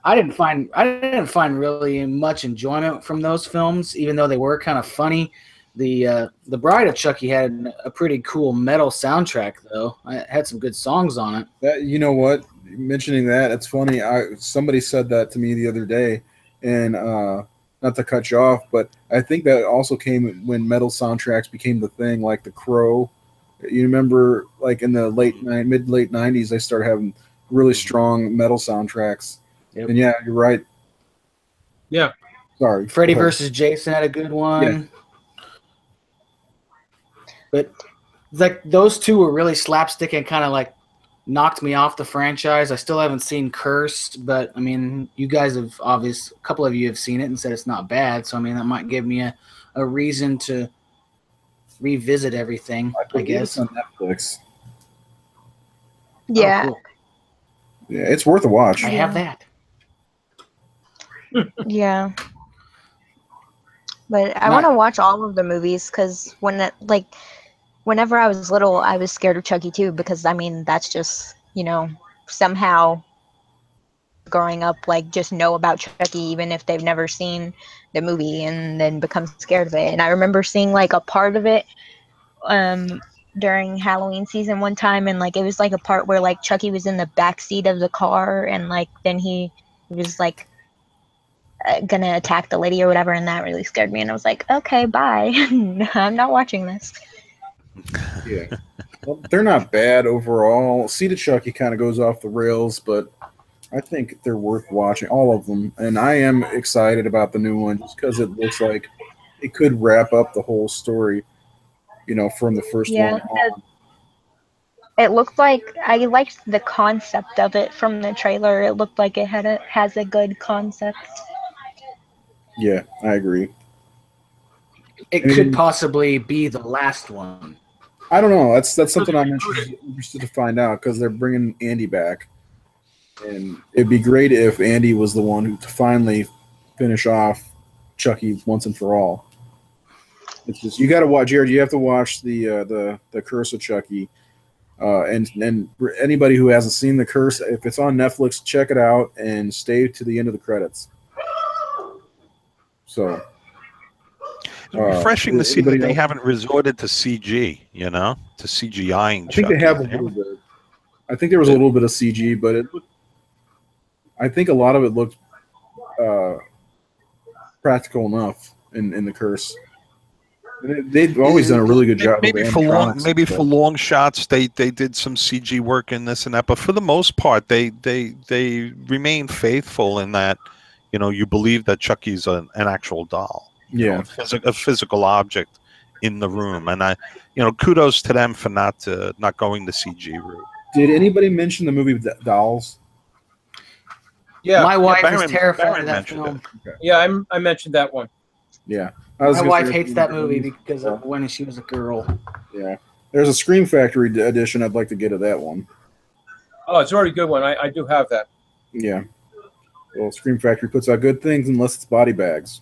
I didn't find really much enjoyment from those films, even though they were kind of funny. The Bride of Chucky had a pretty cool metal soundtrack, though. It had some good songs on it. You know what? Mentioning that, it's funny. Somebody said that to me the other day, and not to cut you off, but I think that also came when metal soundtracks became the thing, like The Crow. You remember, like in the mid-late 90s, they started having really strong metal soundtracks. Yep. And yeah, you're right. Yeah. Sorry. Freddy versus Jason had a good one. Yeah. But like those two were really slapstick and kind of like knocked me off the franchise. I still haven't seen Curse, but I mean, you guys have a couple of you have seen it and said it's not bad. So I mean, that might give me a reason to revisit everything, I guess. It's on Netflix. Yeah. Oh, cool. Yeah, it's worth a watch. I have that. Yeah. But I want to watch all of the movies because whenever I was little, I was scared of Chucky too, because I mean, that's just, somehow growing up, like just know about Chucky, even if they've never seen the movie, and then become scared of it. And I remember seeing like a part of it during Halloween season one time, and like it was like a part where like Chucky was in the back seat of the car, and like then he was like gonna attack the lady or whatever, and that really scared me, and I was like, okay, bye. I'm not watching this. Yeah, well, they're not bad overall. Seed of Chucky kind of goes off the rails, but I think they're worth watching, all of them. And I am excited about the new one just because it looks like it could wrap up the whole story, from the first one on. It looked like I liked the concept of it from the trailer. It looked like it has a good concept. Yeah, I agree. It could possibly be the last one. I don't know. That's something I'm interested to find out, because they're bringing Andy back, and it'd be great if Andy was the one who to finally finish off Chucky once and for all. It's just you got to watch, Jared. You have to watch the Curse of Chucky, and anybody who hasn't seen the Curse, if it's on Netflix, check it out and stay to the end of the credits. So. It's refreshing to see that they haven't resorted to CG, to CGIing. I think they have a little bit. I think there was a little bit of CG, but I think a lot of it looked practical enough in the Curse. They've always done a really good job. Maybe for long shots, they did some CG work in this and that, but for the most part, they remain faithful in that, you believe that Chucky's an actual doll. Yeah, a physical object in the room, and kudos to them for not going the CG route. Did anybody mention the movie Dolls? Yeah, my wife is terrified of that film. Okay. Yeah, I mentioned that one. Yeah, my wife hates that movie because of when she was a girl. Yeah, there's a Scream Factory edition. I'd like to get of that one. Oh, it's already a good one. I do have that. Yeah. Well, Scream Factory puts out good things unless it's body bags,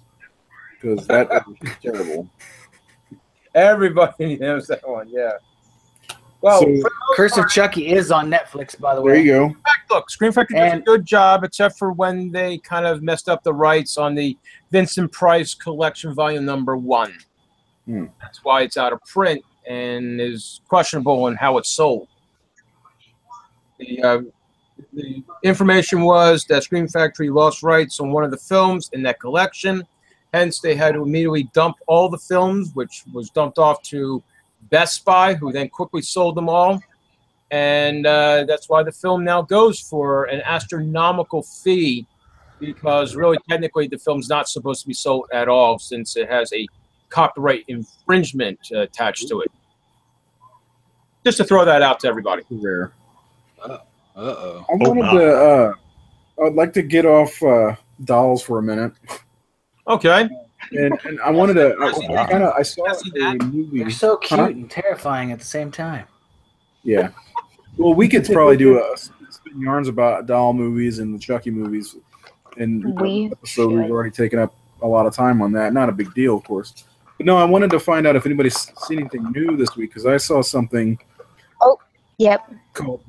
because that is terrible. Everybody knows that one. Yeah. Well, So- Curse of Chucky is on Netflix, by the way. There you go. look, Scream Factory does a And- good job, except for when they kind of messed up the rights on the Vincent Price Collection Volume Number 1. That's why it's out of print and is questionable in how it's sold. The information was that Scream Factory lost rights on one of the films in that collection. Hence, they had to immediately dump all the films, which was dumped off to Best Buy, who then quickly sold them all. And that's why the film now goes for an astronomical fee, because really, technically, the film's not supposed to be sold at all, since it has a copyright infringement attached to it. Just to throw that out to everybody. Rare. Uh-oh. I wanted to. I'd like to get off dolls for a minute, Okay. and I wanted to. I saw a movie. They're so cute and terrifying at the same time. Yeah. Well, we could probably do a spin yarns about doll movies and the Chucky movies. And We episode we've should. already taken up a lot of time on that. Not a big deal, of course. But no, I wanted to find out if anybody's seen anything new this week, because I saw something Yep. called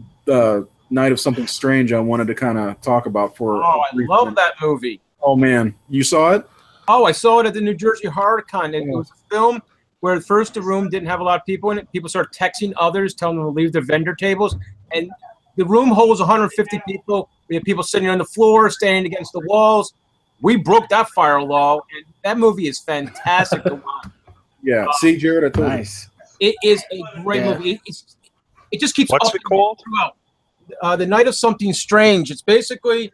Night of Something Strange. I wanted to kind of talk about for. Oh, I love that movie. Oh man, you saw it? Oh, I saw it at the New Jersey Horror Con. It was a film where at first the room didn't have a lot of people in it. People started texting others, telling them to leave their vendor tables. And the room holds 150 people. We have people sitting on the floor, standing against the walls. We broke that fire law, and that movie is fantastic to watch. Yeah. See, Jared, I told Nice. It is a great movie. It just keeps What's up it called? throughout. The Night of Something Strange. It's basically,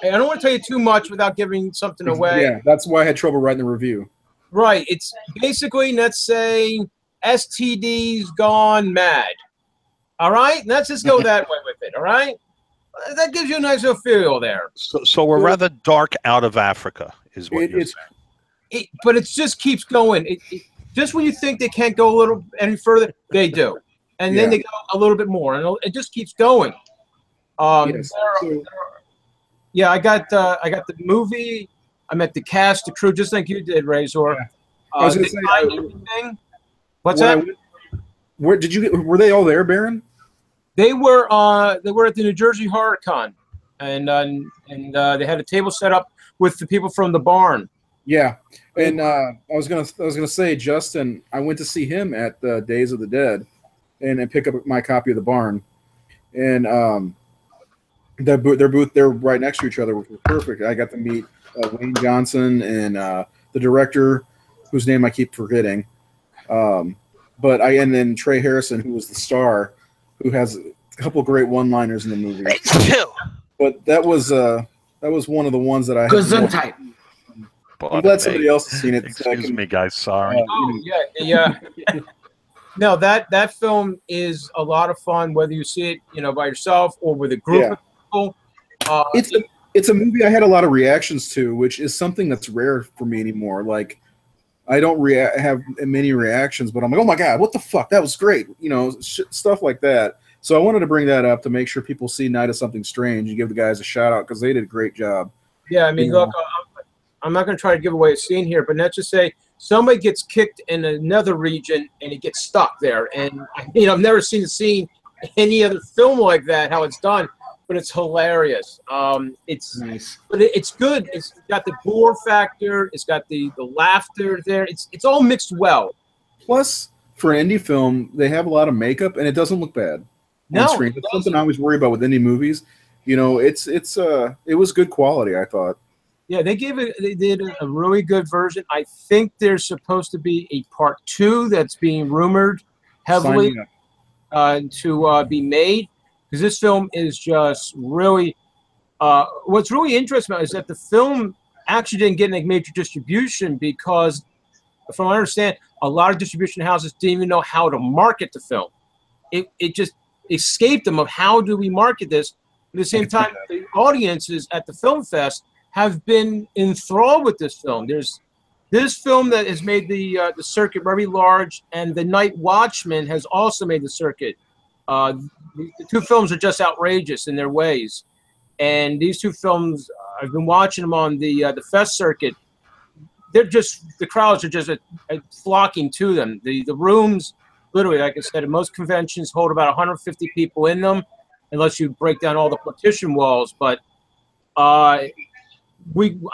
I don't want to tell you too much without giving something you. away. Yeah, that's why I had trouble writing the review. Right. It's basically, let's say, STDs gone mad. All right? Let's just go that way with it. All right? That gives you a nice little feel there. So we're rather dark out of Africa, is what you're It's saying. But it just keeps going. Just when you think they can't go a little any further, they do. And then they go a little bit more. And it just keeps going. yes. So, Yeah, I got the movie. I met the cast, the crew, just like you did, Razor. Yeah. I was gonna they say, signed everything. What's when I that? went- where did you? Were they all there, Baron? They were at the New Jersey Horror Con, and they had a table set up with the people from the barn. Yeah, and I was gonna say, Justin, I went to see him at the Days of the Dead, and pick up my copy of the Barn, and their booth, they're right next to each other, which was perfect. I got to meet Wayne Johnson and the director, whose name I keep forgetting, and then Trey Harrison, who was the star, who has a couple great one-liners in the movie. But that was one of the ones that I had Gesundheit. I'm glad somebody else has seen it. Excuse me, guys. Sorry. Oh yeah. No, that film is a lot of fun, whether you see it, by yourself or with a group of people. It's a movie I had a lot of reactions to, which is something that's rare for me anymore. Like, I don't have many reactions, but I'm like, oh my god, what the fuck? That was great. Stuff like that. So I wanted to bring that up to make sure people see Night of Something Strange and give the guys a shout out, because they did a great job. Yeah, I mean, look, I'm not going to try to give away a scene here, but let's just say somebody gets kicked in another region and it gets stuck there. And I've never seen a scene in any other film like that, how it's done, but it's hilarious. It's nice, but it's good. It's got the gore factor. It's got the laughter there. It's all mixed well. Plus, for an indie film, they have a lot of makeup and it doesn't look bad on screen. It's something I always worry about with indie movies. It was good quality, I thought. Yeah, they did a really good version. I think there's supposed to be a part 2 that's being rumored heavily to be made, because this film is just really. What's really interesting about it is that the film actually didn't get any major distribution because, from what I understand, a lot of distribution houses didn't even know how to market the film. It just escaped them of how do we market this. At the same time, the audiences at the film fest have been enthralled with this film. There's this film that has made the circuit very large, and The Night Watchman has also made the circuit. The two films are just outrageous in their ways. And these two films, I've been watching them on the fest circuit. They're just, the crowds are just flocking to them. The rooms, literally, like I said, most conventions hold about 150 people in them, unless you break down all the partition walls. But I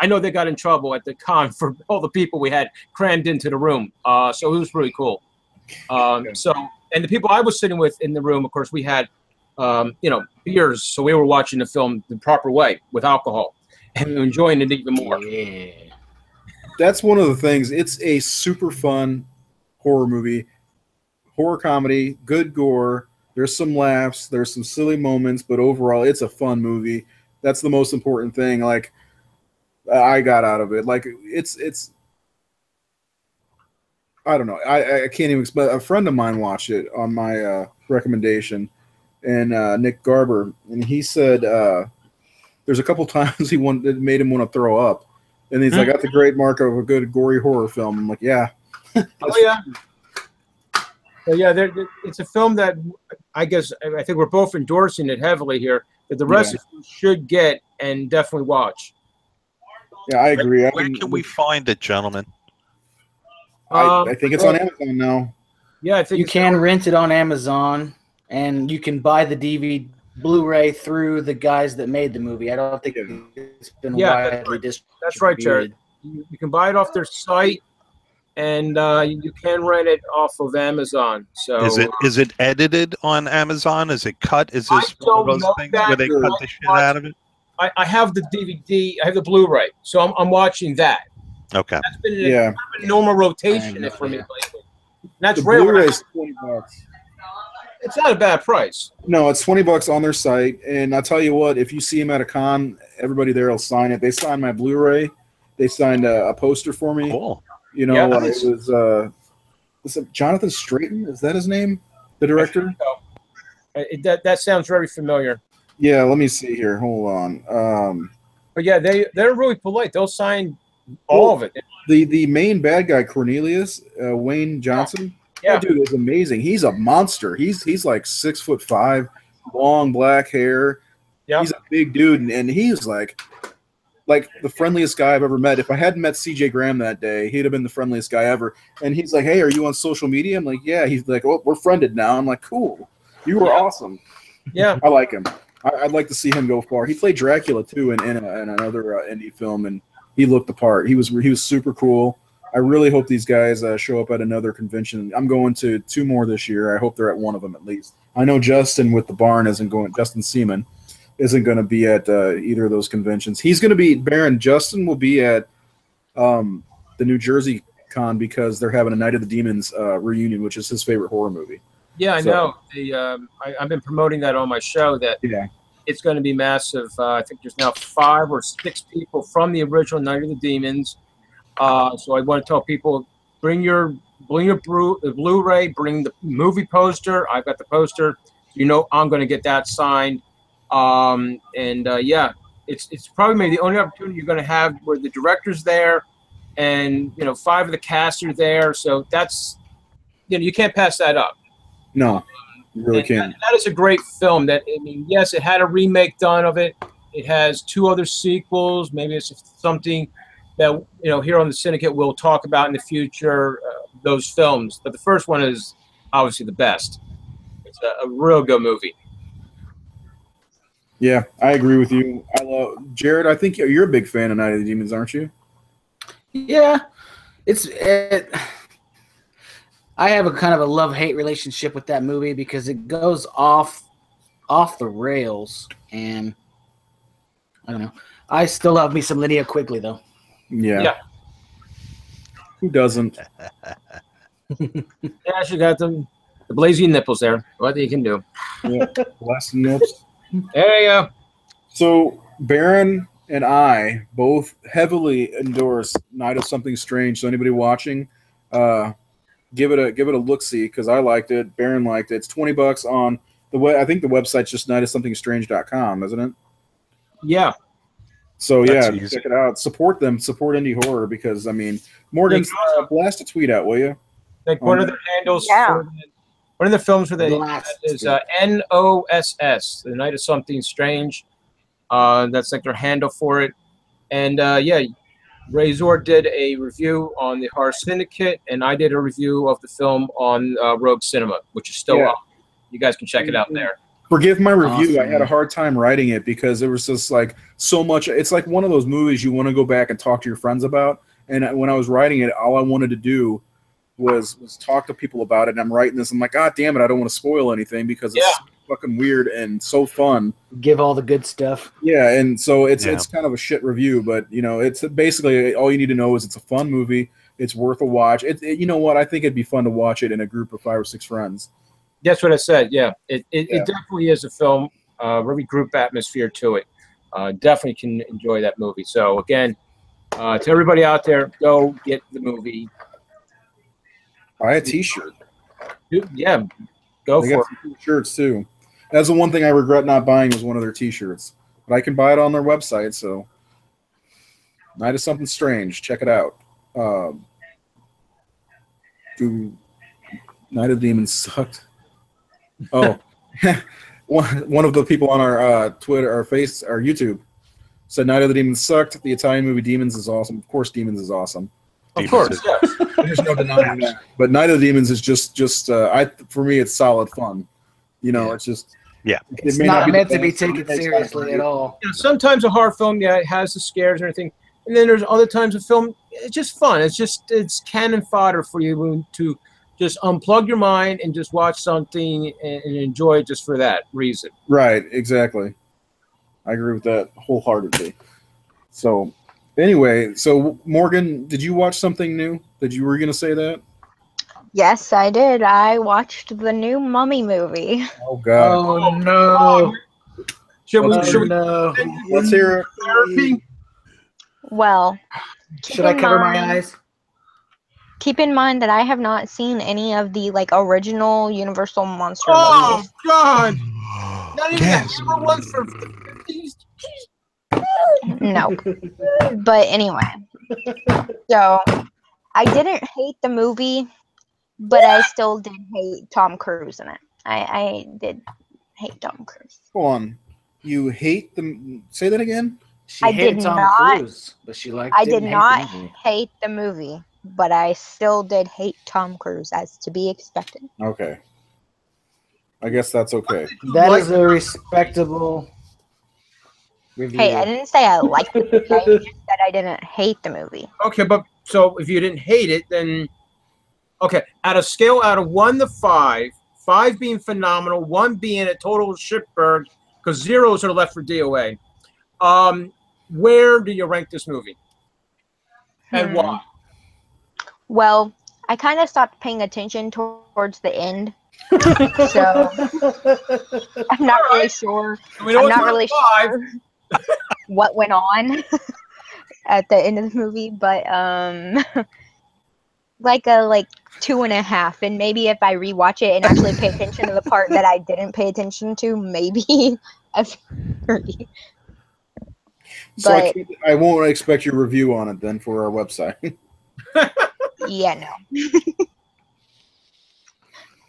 know they got in trouble at the con for all the people we had crammed into the room. So it was really cool. So, and the people I was sitting with in the room, of course, we had, beers. So we were watching the film the proper way with alcohol and enjoying it even more. Yeah. That's one of the things. It's a super fun horror movie, horror comedy, good gore. There's some laughs, there's some silly moments, but overall, it's a fun movie. That's the most important thing. Like, I got out of it. Like, it's. I don't know. I can't even explain. A friend of mine watched it on my recommendation, and Nick Garber, and he said there's a couple times it made him want to throw up. And he's like, that's a great mark of a good gory horror film. I'm like, yeah. Oh, yeah. Well, yeah, it's a film that I think we're both endorsing it heavily here, that the rest of you should get and definitely watch. Yeah, I agree. Where can we find it, gentlemen? I think it's on Amazon now. Yeah, I think you can rent it on Amazon, and you can buy the DVD Blu-ray through the guys that made the movie. I don't think it's been widely distributed. That's right, Jared. You can buy it off their site, and you can rent it off of Amazon. So is it edited on Amazon? Is it cut? Is this one of those things where they cut the shit out of it? I have the DVD. I have the Blu-ray, so I'm watching that. Okay. That's been a normal rotation for me lately. That's the rare. Blu-ray is $20. It's not a bad price. No, it's $20 on their site, and I'll tell you what: if you see them at a con, everybody there will sign it. They signed my Blu-ray. They signed a poster for me. Cool. You know, it was Jonathan Straighten. Is that his name? The director. That sounds very familiar. Yeah, let me see here. Hold on. But yeah, they're really polite. They'll sign all of it. The main bad guy, Cornelius Wayne Johnson. Yeah. That dude is amazing. He's a monster. He's like 6'5", long black hair. Yeah. He's a big dude, and he's like the friendliest guy I've ever met. If I hadn't met CJ Graham that day, he'd have been the friendliest guy ever. And he's like, "Hey, are you on social media?" I'm like, "Yeah." He's like, "Oh, we're friended now." I'm like, "Cool. You were awesome." Yeah. I like him. I'd like to see him go far. He played Dracula too in another indie film, and he looked the part. He was super cool. I really hope these guys show up at another convention. I'm going to 2 more this year. I hope they're at one of them at least. I know Justin with the barn isn't going. Justin Seaman isn't going to be at either of those conventions. He's going to be Baron. Justin will be at the New Jersey con because they're having a Night of the Demons reunion, which is his favorite horror movie. Yeah, I know. I've been promoting that on my show. That it's going to be massive. I think there's now 5 or 6 people from the original Night of the Demons. So I want to tell people, bring your Blu-ray, bring the movie poster. I've got the poster. You know, I'm going to get that signed. It's probably maybe the only opportunity you're going to have where the director's there, and 5 of the cast are there. So that's, you can't pass that up. No, you really can't. That is a great film. Yes, it had a remake done of it. It has 2 other sequels. Maybe it's something that here on the Syndicate we'll talk about in the future, those films. But the first one is obviously the best. It's a real good movie. Yeah, I agree with you. I love Jared. I think you're a big fan of Night of the Demons, aren't you? Yeah, I have a kind of a love-hate relationship with that movie because it goes off the rails, and I don't know. I still love me some Linnea Quigley though. Yeah. Who doesn't? Yeah, she got the blazing nipples there. What you can do? Yeah, blasting nips. There you go. So Baron and I both heavily endorse Night of Something Strange. So anybody watching, give it a look-see because I liked it. Baron liked it. It's $20 on the way. I think the website's just nightofsomethingstrange.com, isn't it? Yeah. So check it out. Support them. Support indie horror because Morgan's blast a tweet out, will you? Like one of their handles. Yeah. One of the films where they is NOSS, The Night of Something Strange. That's like their handle for it. And yeah, Razor did a review on the Horror Syndicate, and I did a review of the film on Rogue Cinema, which is still up. You guys can check it out there. Forgive my review. Awesome. I had a hard time writing it because there was just like so much. It's like one of those movies you want to go back and talk to your friends about. And when I was writing it, all I wanted to do was talk to people about it. And I'm writing this. I'm like, God damn it, I don't want to spoil anything because it's fucking weird and so fun. Give all the good stuff. Yeah, and so it's kind of a shit review, but you know, it's basically all you need to know is it's a fun movie. It's worth a watch. You know what? I think it'd be fun to watch it in a group of 5 or 6 friends. That's what I said. Yeah, it definitely is a film. Really group atmosphere to it. Definitely can enjoy that movie. So again, to everybody out there, go get the movie. Buy a T-shirt. Yeah, go They for got some T-shirts too. That's the one thing I regret not buying was one of their T-shirts, but I can buy it on their website. So, Night of Something Strange. Check it out. Night of the Demons sucked. Oh, one of the people on our Twitter, our YouTube said Night of the Demons sucked. The Italian movie Demons is awesome. Of course, Demons is awesome. Of course, yes. There's no denying that. But Night of the Demons is just for me, it's solid fun. You know, it's just it's not meant to be taken seriously at all. You know, sometimes a horror film, it has the scares and everything, and then there's other times a film, it's just fun. It's cannon fodder for you to just unplug your mind and just watch something and enjoy it just for that reason. Right, exactly. I agree with that wholeheartedly. So, anyway, so Morgan, did you watch something new? Were you going to say that? Yes, I did. I watched the new Mummy movie. Oh God! Oh no! Should we Let's hear it. Therapy? Well, should I cover my eyes? Keep in mind that I have not seen any of the original Universal monster Oh movies. God! Not even the Hammer ones from the 50s. No. But anyway, so I didn't hate the movie, but I still did hate Tom Cruise in it. I did hate Tom Cruise. Hold on. You hate them? Say that again. She hated Tom Cruise, but she liked. I did not hate the movie, but I still did hate Tom Cruise, as to be expected. Okay. I guess that's okay. That is a respectable review. Hey, I didn't say I liked the movie. I just said I didn't hate the movie. Okay, but so if you didn't hate it, then okay. At a scale out of 1 to 5, 5 being phenomenal, 1 being a total shitbird, because zeros are left for DOA. Where do you rank this movie? And why? Well, I kind of stopped paying attention towards the end. So I'm not really sure. I'm not really sure what went on at the end of the movie, but like a 2.5, and maybe if I rewatch it and actually pay attention to the part that I didn't pay attention to, maybe a 3. So I won't expect your review on it then for our website. Yeah, no.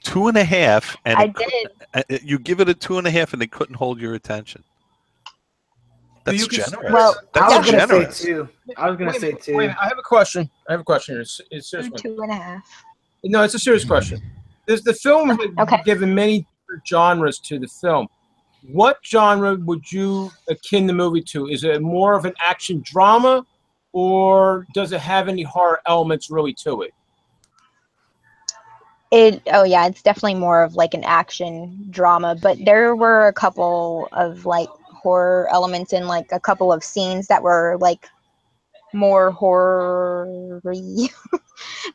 2.5, and I did. You give it a 2.5, and it couldn't hold your attention. That's generous. Well, that's generous. I was gonna say 2. Wait, I have a question. It's a serious one. 2.5. No, it's a serious question. The film has given many genres to the film. What genre would you akin the movie to? Is it more of an action drama, or does it have any horror elements really to it? It's definitely more of an action drama, but there were a couple of horror elements in a couple of scenes that were more horror-y.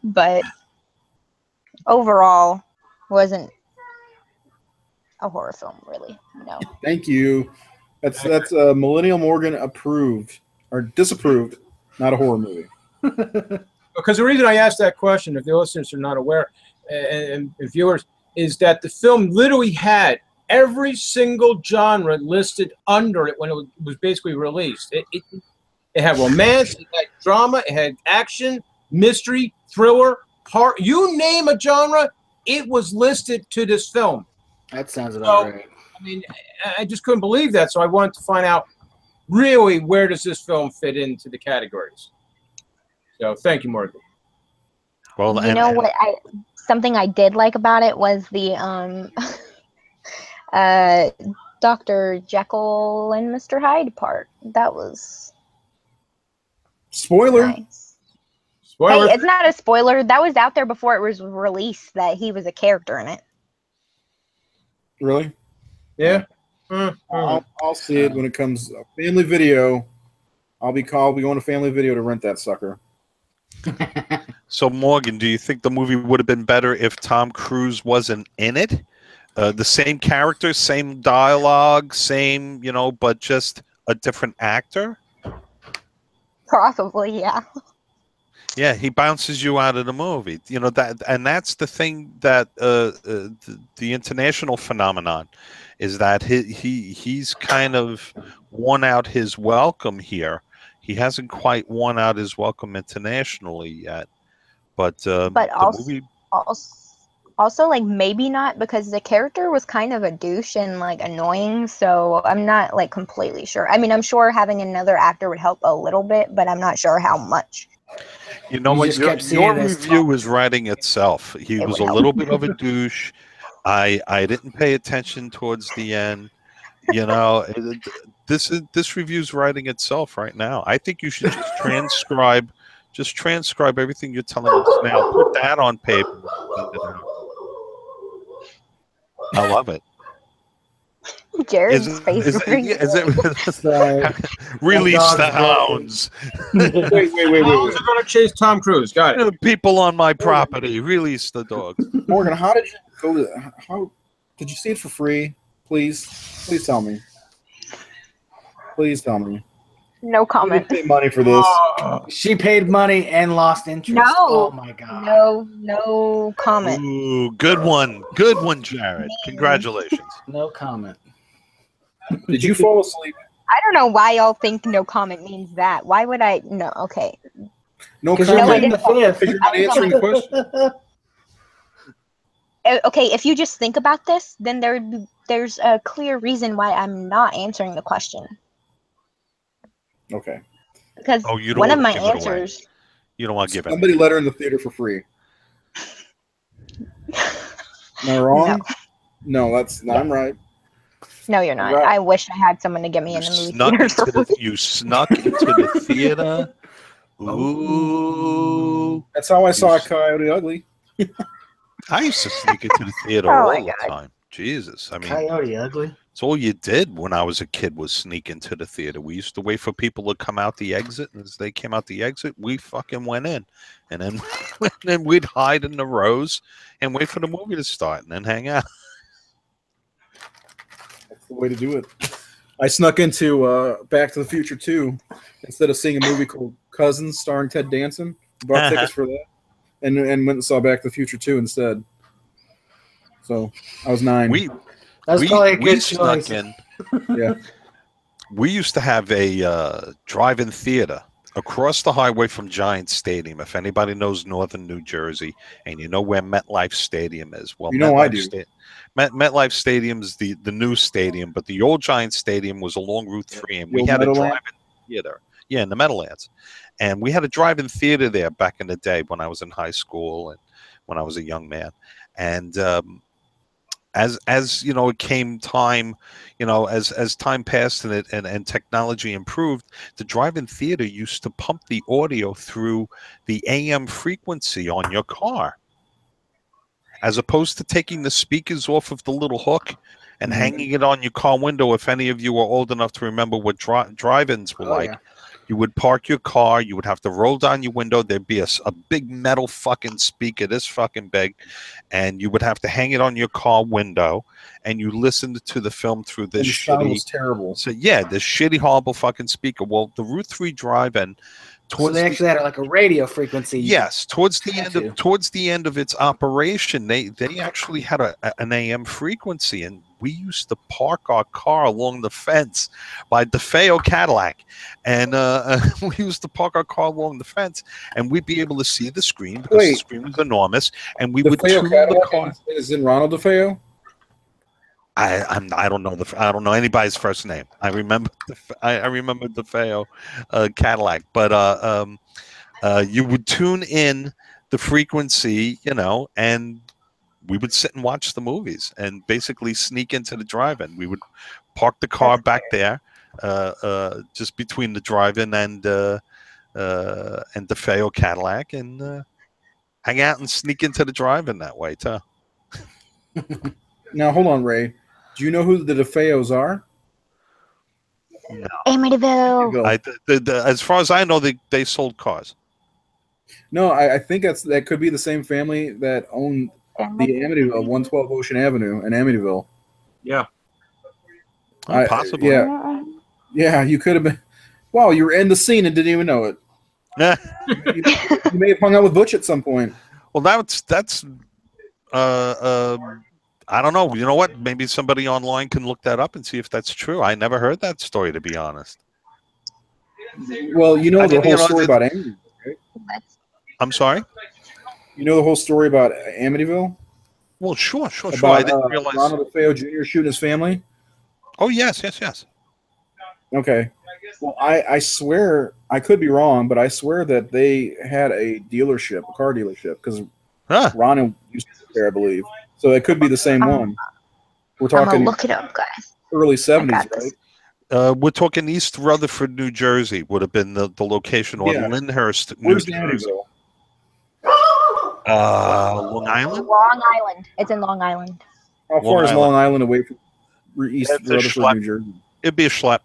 But overall wasn't a horror film, really. No. Thank you. That's Millennial Morgan approved or disapproved, not a horror movie. Because the reason I asked that question, if the listeners are not aware, and viewers, is that the film literally had every single genre listed under it when it was basically released. It had romance, it had drama, it had action, mystery, thriller, horror. You name a genre, it was listed to this film. That sounds about right. I mean, I just couldn't believe that, so I wanted to find out really, where does this film fit into the categories? So thank you, Morgan. Well, You know what? Something I did like about it was the Dr. Jekyll and Mr. Hyde part. That was Spoiler. nice. Spoiler. Hey, it's not a spoiler. That was out there before it was released that he was a character in it. Really? Yeah. I'll see it when it comes. Family Video. I'll be going to Family Video to rent that sucker. So, Morgan, do you think the movie would have been better if Tom Cruise wasn't in it? The same character, same dialogue, same, but just a different actor? Probably, yeah. Yeah, he bounces you out of the movie. That's the thing that the international phenomenon is that he's kind of worn out his welcome here. He hasn't quite worn out his welcome internationally yet. But the movie also, like, maybe not, because the character was kind of a douche and like annoying, so I'm not like completely sure. I mean, I'm sure having another actor would help a little bit, but I'm not sure how much. You know what? Your review was writing itself. He was a little bit of a douche. I didn't pay attention towards the end. This review's writing itself right now. I think you should just transcribe everything you're telling us now. Put that on paper. I love it. Jared's face is release the hounds. Wait. Hounds are going to chase Tom Cruise. Got it. People on my property. Release the dogs. Morgan, how did you go to? How did you see it for free? Please tell me. Please tell me. No comment. You didn't pay money for this. She paid money and lost interest. No. Oh my god. No comment. Ooh, good one, Jared. Congratulations. No comment. Did you fall asleep? I don't know why y'all think no comment means that. Why would I? No, okay. No Because comment. you're You're not answering the question. Okay, if you just think about this, then there's a clear reason why I'm not answering the question. Okay. Because one of my answers. You don't want to give it. Somebody let her in the theater for free. Am I wrong? No, I'm right. No, you're not. Right. I wish I had someone to get me in the movie theater. You snuck into the theater. Ooh. That's how I saw Coyote Ugly. I used to sneak into the theater all the time. Jesus. I mean, Coyote Ugly. it's all you did when I was a kid was sneak into the theater. We used to wait for people to come out the exit, and as they came out the exit, we fucking went in. And then we'd hide in the rows and wait for the movie to start and then hang out. That's the way to do it. I snuck into Back to the Future 2 instead of seeing a movie called Cousins starring Ted Danson. Bought tickets for that and went and saw Back to the Future 2 instead. So I was 9. That's probably a good snuck choice. in. Yeah. We used to have a drive-in theater across the highway from Giant Stadium. If anybody knows northern New Jersey, and you know where MetLife Stadium is, well, I do. MetLife Stadium is the new stadium, but the old Giant Stadium was along Route 3, and we had a drive-in theater. Yeah, in the Meadowlands. And we had a drive-in theater there back in the day when I was in high school and when I was a young man. And as you know, it came time, as time passed and technology improved, the drive-in theater used to pump the audio through the AM frequency on your car, as opposed to taking the speakers off of the little hook and hanging it on your car window. If any of you are old enough to remember what drive-ins were like. Yeah. You would park your car, you would have to roll down your window, there'd be a big metal fucking speaker, this fucking big, and you would have to hang it on your car window, and you listened to the film through this shitty... The sound was terrible. So, yeah, this shitty, horrible fucking speaker. Well, the Route 3 drive-in... So they actually had like a radio frequency. Yes, towards the end of its operation, they actually had an AM frequency, and we used to park our car along the fence by DeFeo Cadillac, and we used to park our car along the fence, and we'd be able to see the screen because the screen was enormous, and we would tune the car. Is in Ronald DeFeo? I don't know I don't know anybody's first name. I remember I remember DeFeo Cadillac, but you would tune in the frequency, and we would sit and watch the movies and basically sneak into the drive-in. We would park the car back there, just between the drive-in and DeFeo Cadillac, and hang out and sneak into the drive-in that way too. Now, hold on, Ray. Do you know who the DeFeos are? No. Amityville. As far as I know, they sold cars. No, I think that could be the same family that owned the Amityville, 112 Ocean Avenue in Amityville. Yeah. Possibly. Yeah, you could have been. Wow, you were in the scene and didn't even know it. You may have hung out with Butch at some point. Well, that's I don't know. You know what? Maybe somebody online can look that up and see if that's true. I never heard that story, to be honest. Well, the whole story about Amityville, right? I'm sorry? You know the whole story about Amityville? Well, sure. About, I didn't realize. Ronald DeFeo Jr. shooting his family? Oh, yes. Okay. Well, I swear, I could be wrong, but I swear that they had a car dealership, because Ronald used to be there, I believe. So it could be the same one. We're I'm talking gonna look it up, guys. early 70s, right? We're talking East Rutherford, New Jersey, would have been the location, or Lyndhurst, New Where's Jersey. Amityville? Long Island? Long Island. It's in Long Island. How far is Long Island away from East It's a Rutherford, schlep. New Jersey? It'd be a schlep.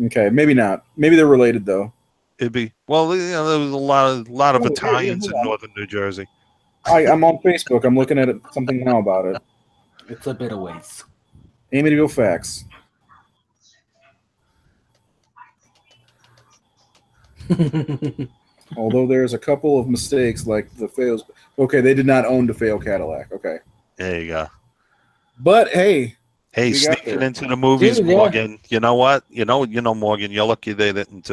Okay, maybe not. Maybe they're related, though. It'd be there was a lot of Oh, Italians hold in on. northern New Jersey. I'm on Facebook. I'm looking at something now about it. It's a bit of ways. Amityville facts. Although there's a couple of mistakes, like DeFeo's. Okay, they did not own DeFeo Cadillac. Okay, There you go. but hey, Hey, We got sneaking there. into the movies, Dude, yeah. Morgan. You know what? You know, Morgan. You're lucky they didn't,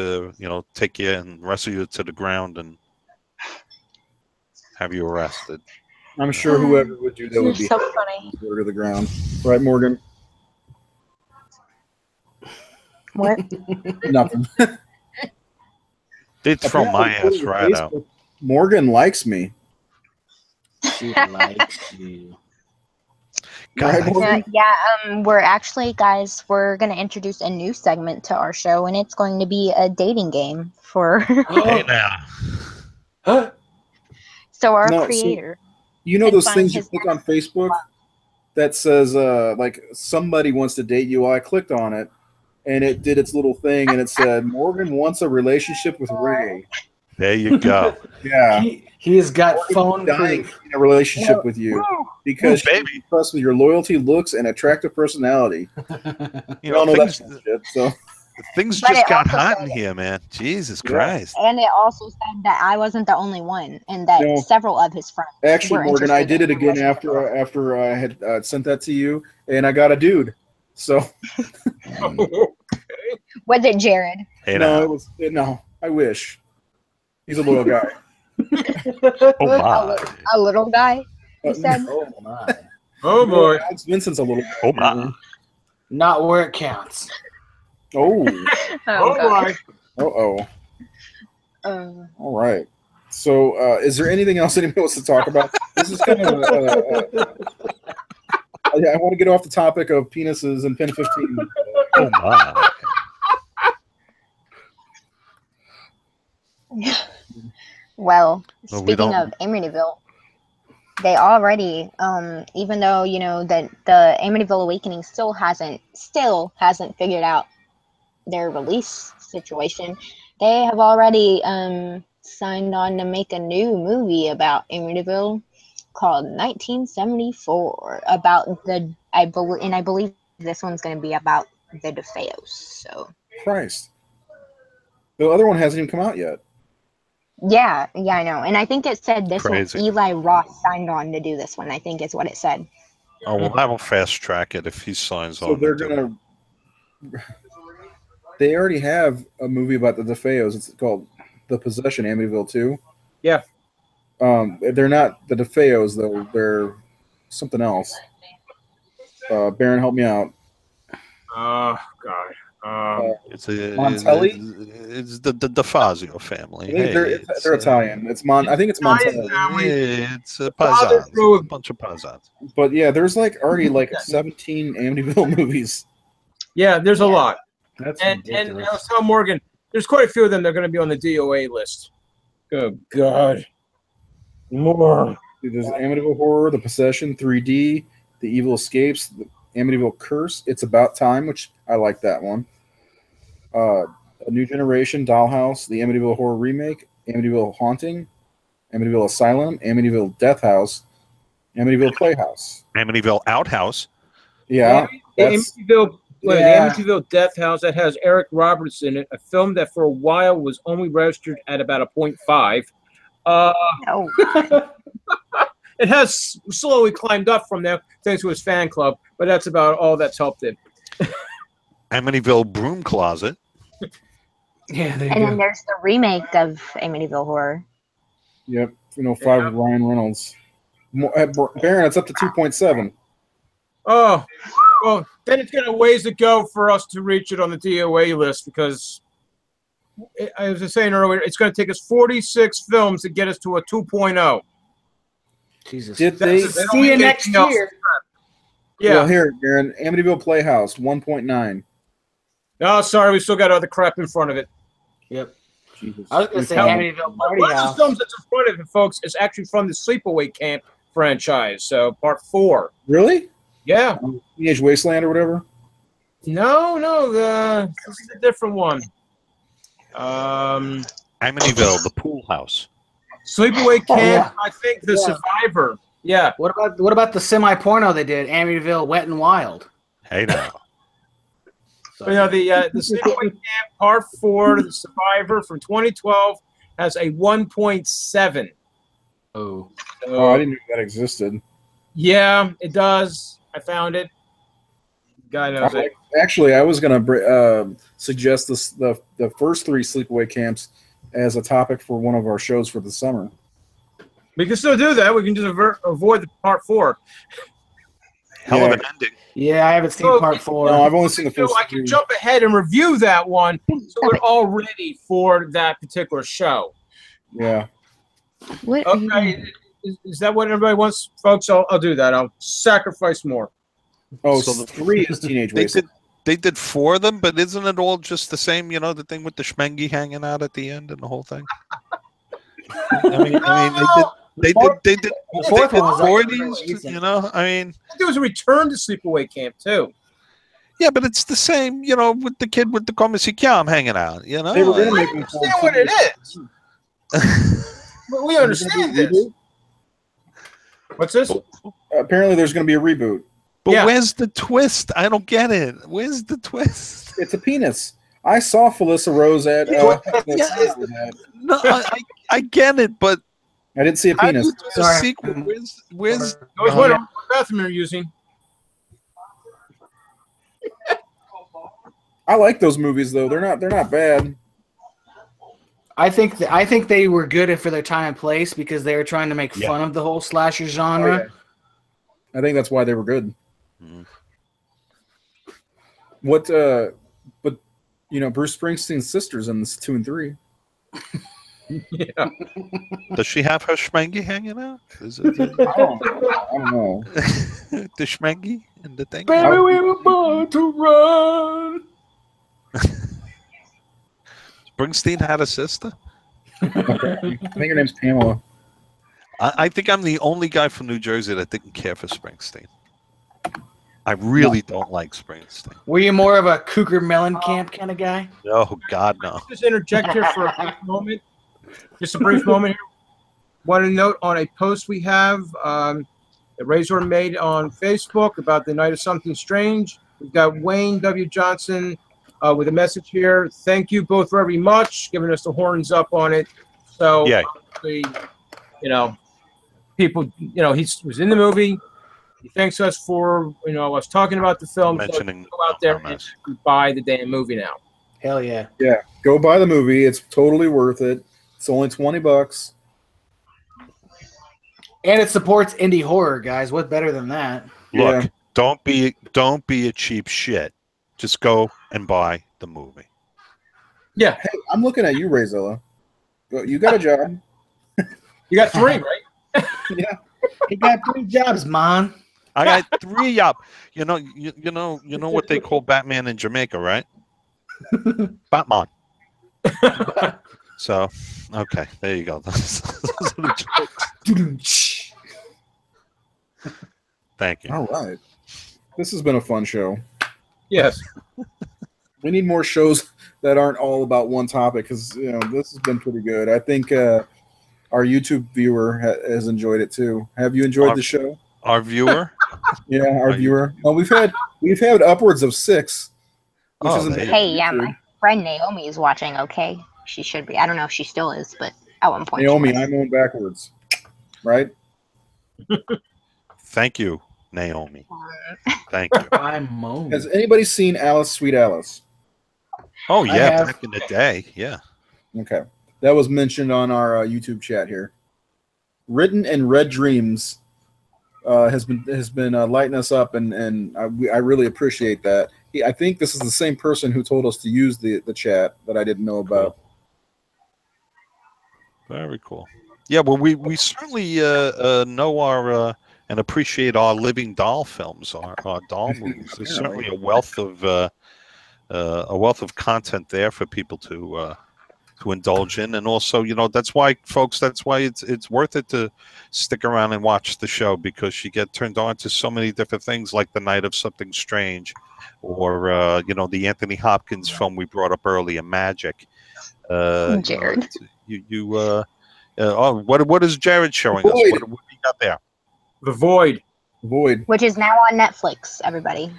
take you and wrestle you to the ground and have you arrested. I'm sure whoever would do that would be So funny. to the ground, right, Morgan? What? Nothing. They'd throw my ass right out. Morgan likes me. She likes you. God, Right, Morgan? We're actually, guys, we're going to introduce a new segment to our show, and it's going to be a dating game for. Hey now. Huh? So our No, so- creator. You know And those find things you his click on Facebook that says like somebody wants to date you? Well, I clicked on it and it did its little thing and it said Morgan wants a relationship with Ray. There you go. Yeah. He has got Morgan's phone dying proof. in a relationship with you because Ooh, baby. she's impressed with your loyalty, looks, and attractive personality. You We all know, know that things, shit. So things But just it got also hot said- in here, man. Jesus Yeah. Christ. And it also said that I wasn't the only one, and that No. several of his friends. actually, were Morgan, I interested did it in again relationship. after I had sent that to you, and I got a dude. So Was it Jared? Hey no, now. it was no. I wish he's a loyal guy. Oh my. A little guy, you said? Oh my. Oh boy. Alex Vincent's a little. Oh my. Not where it counts. Oh. Oh boy. Oh. Um, All right. So, is there anything else anybody wants to talk about? This is kind of. I want to get off the topic of penises and Pen 15. Oh my. well, Well, we speaking don't- of Amityville, they already, even though that the Amityville Awakening still hasn't figured out their release situation, they have already signed on to make a new movie about Amityville called 1974 about I believe this one's going to be about the DeFeos. So Christ. The other one hasn't even come out yet. yeah, I know, and I think it said this Crazy. one. Eli Roth signed on to do this one. I think is what it said. Oh, well, that'll fast track it if he signs So on. they're to do it. gonna. They already have a movie about the DeFeos. It's called The Possession, Amityville 2. Yeah. They're not the DeFeos though. They're something else. Baron, help me out. Oh God. It's Montelli? it's the Fazio family. I think they're Italian. I think it's Montelli. It's a Paisans. It's a bunch of Paisans. But yeah, there's already 17 Amityville movies. Yeah, there's a lot. That's And ridiculous. I was telling Morgan, there's quite a few of them that are going to be on the DOA list. Good God. More. There's Amityville Horror, The Possession, 3D, The Evil Escapes, The Amityville Curse, It's About Time, which I like that one. A New Generation, Dollhouse, The Amityville Horror Remake, Amityville Haunting, Amityville Asylum, Amityville Death House, Amityville Playhouse. Amityville Outhouse. Yeah. The Amityville Death House that has Eric Roberts in it, a film that for a while was only registered at about a 0.5. No. It has slowly climbed up from there thanks to his fan club, but that's about all that's helped it. Amityville Broom Closet. Yeah, there you And then go. there's the remake of Amityville Horror. Yep. 5 with Ryan Reynolds. Baron, it's up to 2.7. Oh, well, then it's got a ways to go for us to reach it on the DOA list because, as I was saying earlier, it's going to take us 46 films to get us to a 2.0. Jesus. Did they See you next year. Yeah. Well, here, Baron, Amityville Playhouse, 1.9. Oh, sorry, we still got other crap in front of it. Yep. Jesus. I was going to say Amityville Party One of the House. films that's in front of it, folks, is actually from the Sleepaway Camp franchise, so part 4. Really? Yeah. Teenage Wasteland or whatever? No, this is a different one. Amityville, the Pool House. Sleepaway Camp, yeah. I think The Survivor. Yeah. What about the semi-porno they did, Amityville Wet and Wild? Hey now. So, the Sleepaway Camp Part 4, The Survivor from 2012 has a 1.7. Oh. Oh, I didn't know that existed. Yeah, it does. I found it. God knows it. Actually, I was going to suggest the first 3 sleepaway camps as a topic for one of our shows for the summer. We can still do that. We can just avoid the part 4. Hell of an ending. Yeah, I haven't seen part 4. No, I've only seen the first I can jump ahead and review that one so we're all ready for that particular show. Yeah. What are you Okay. doing? Is that what everybody wants, folks? I'll do that. I'll sacrifice more. Oh, So so 3 is Teenage They Wasteland. they did 4 of them, but isn't it all just the same? The thing with the schmengi hanging out at the end and the whole thing. I mean, they did The fourth one was 4 of actually these. pretty decent. I mean, There was a return to Sleepaway Camp, too. yeah, but it's the same. With the kid with the Comisikiam hanging out. They were going to I make them understand what it is. But we understand this. What's this? Apparently, there's going to be a reboot. But Yeah. where's the twist? I don't get it. Where's the twist? It's a penis. I saw Felissa Rose at. No, I get it, but I didn't see a how do penis. you do the Sorry. sequel? Where's Always wonder what bathroom you're using. I like those movies though. They're not bad. I think they were good for their time and place because they were trying to make fun of the whole slasher genre. I think that's why they were good. Mhm. What? But Bruce Springsteen's sister's in this 2 and 3. Yeah. Does she have her schmengi hanging out? Is it I don't know. the schmengi and the thing? Baby, we were born to run. Springsteen had a sister? I think her name's Pamela. I think I'm the only guy from New Jersey that didn't care for Springsteen. I really don't like Springsteen. Were you more of a Cougar Mellencamp kind of guy? Oh, God, no. Just interject here for a brief moment. Just a brief moment here. Want to note on a post we have that Razor made on Facebook about the Night of Something Strange. We've got Wayne W. Johnson with a message here. Thank you both very much, giving us the horns up on it. So, Yeah. obviously, people, he was in the movie. He thanks us for, us talking about the film. Mentioning So go out there RMS. and buy the damn movie now. Hell yeah. Yeah, go buy the movie. It's totally worth it. It's only $20. And it supports indie horror, guys. What better than that? Look, Don't be a cheap shit. Just go and buy the movie. Yeah, Hey, I'm looking at you, Rayzilla. You got a job. you got 3, right? Yeah. He got 3 jobs, man. I got 3 up. You know what they call Batman in Jamaica, right? Batman. So, okay, there you go. Those are the jokes. Thank you. All right. This has been a fun show. Yes. We need more shows that aren't all about one topic because this has been pretty good. I think our YouTube viewer has enjoyed it too. Have you enjoyed the show? Our viewer? Yeah, our viewer. Well, we've had upwards of 6. Which isn't bad. Hey, yeah, my friend Naomi is watching. Okay, she should be. I don't know if she still is, but at one point, Naomi, I'm going backwards, right? Thank you, Naomi. Thank you. I'm moan. Has anybody seen Alice, Sweet Alice? Oh yeah, back in the day, yeah. Okay, that was mentioned on our YouTube chat here. Written in Red Dreams has been lighting us up, and I really appreciate that. I think this is the same person who told us to use the chat that I didn't know about. Cool. Very cool. Yeah, well, we certainly know our and appreciate our living doll films, our doll movies. There's certainly a wealth of content there for people to indulge in, and also, that's why, folks, it's worth it to stick around and watch the show, because you get turned on to so many different things, like The Night of Something Strange, or the Anthony Hopkins film we brought up earlier, Magic. Jared. What is Jared showing us? What do you got there? The Void. Which is now on Netflix, everybody.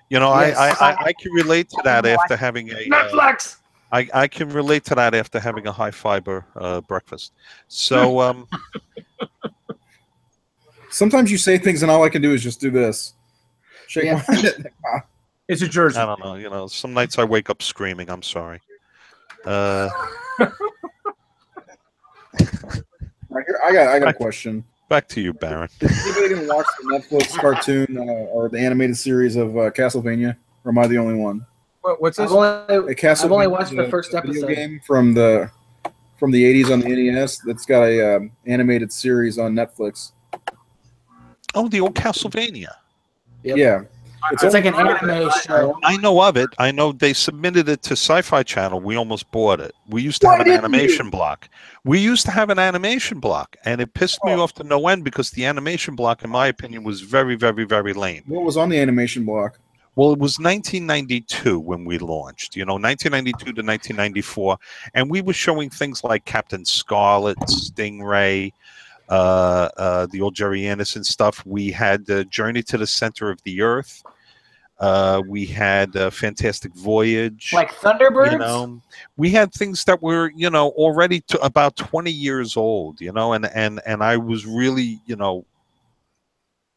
Yes. I can relate to that after having a Netflix. I can relate to that after having a high fiber breakfast. So sometimes you say things and all I can do is just do this. Shake my head. It's a jersey. I don't know. Some nights I wake up screaming. I'm sorry. I got a question. Back to you, Baron. Is anybody going to watch the Netflix cartoon or the animated series of Castlevania? Or am I the only one? What's this? I've only watched the first episode. Game from the 80s on the NES that's got a animated series on Netflix. Oh, the old Castlevania. Yep. Yeah. It's like an anime show. I know of it. I know they submitted it to Sci-Fi Channel. We almost bought it. We used to have an animation block. And it pissed me off to no end, because the animation block, in my opinion, was very, very, very lame. What was on the animation block? Well, it was 1992 when we launched, 1992 to 1994. And we were showing things like Captain Scarlet, Stingray, the old Jerry Anderson stuff. We had Journey to the Center of the Earth. We had Fantastic Voyage. Like Thunderbirds? We had things that were, already about 20 years old, and I was really,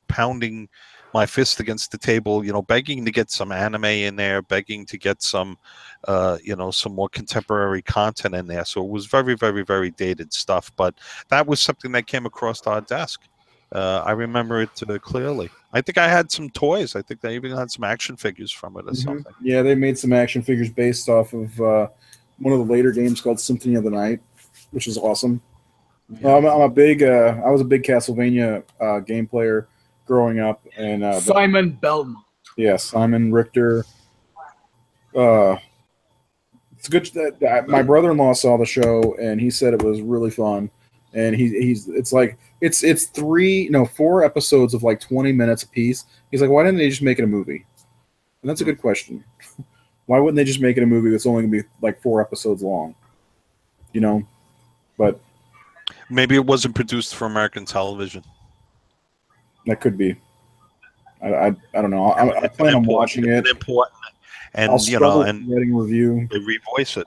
pounding my fist against the table, begging to get some anime in there, begging to get some, some more contemporary content in there. So it was very, very, very dated stuff. But that was something that came across our desk. I remember it clearly. I think I had some toys. I think they even had some action figures from it or something. Yeah, they made some action figures based off of one of the later games called Symphony of the Night, which is awesome. Yeah. I was a big Castlevania game player growing up, and Simon Belton. Yeah, Simon Richter. It's good. My brother-in-law saw the show, and he said it was really fun. And it's 4 episodes of like 20 minutes a piece. He's like, why didn't they just make it a movie? And that's a good question. Why wouldn't they just make it a movie that's only gonna be like 4 episodes long? But maybe it wasn't produced for American television. That could be. I don't know. I plan on watching it. And I'll struggle writing a review. They revoice it.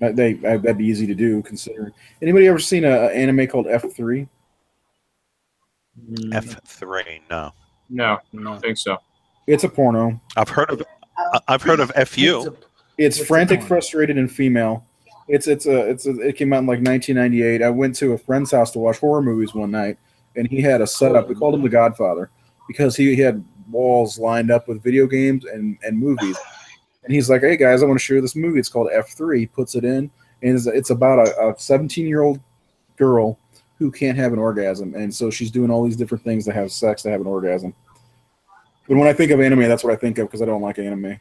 That'd be easy to do, considering. Anybody ever seen an anime called F3? F3, no. No, I don't think so. It's a porno. I've heard of FU. It's frantic, frustrated, and female. It came out in like 1998. I went to a friend's house to watch horror movies one night, and he had a setup. We called him The Godfather because he had walls lined up with video games and movies. And he's like, "Hey guys, I want to share this movie. It's called F3." He puts it in, and it's about a 17-year-old girl who can't have an orgasm, and so she's doing all these different things to have sex to have an orgasm. But when I think of anime, that's what I think of because I don't like anime.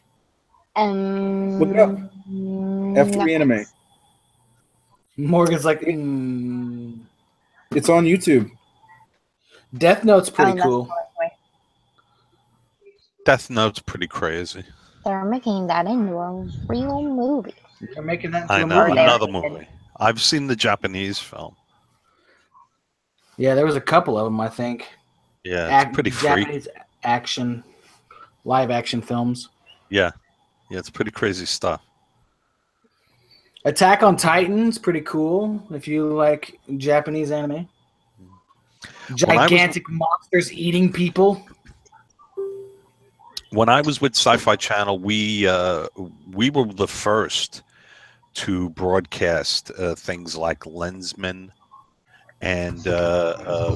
Look it up. F3 anime. Morgan's like, It's on YouTube. Death Note's pretty cool. Death Note's pretty crazy. They're making that into a real movie. They're making that into I a know, movie. another movie. I've seen the Japanese film. Yeah, there was a couple of them, I think. Yeah, it's pretty freak. Japanese action, live action films. Yeah, it's pretty crazy stuff. Attack on Titan's pretty cool if you like Japanese anime. Gigantic monsters eating people. When I was with Sci-Fi Channel, we were the first to broadcast things like Lensman and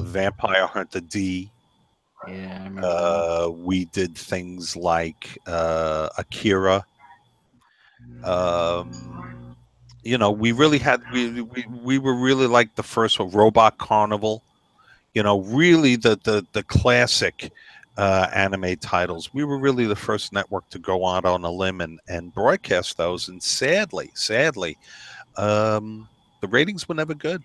Vampire Hunter D. Yeah, I remember. We did things like Akira. We really had we were really like the first one. Robot Carnival. Really the classic anime titles. We were really the first network to go out on a limb and broadcast those. And sadly, the ratings were never good.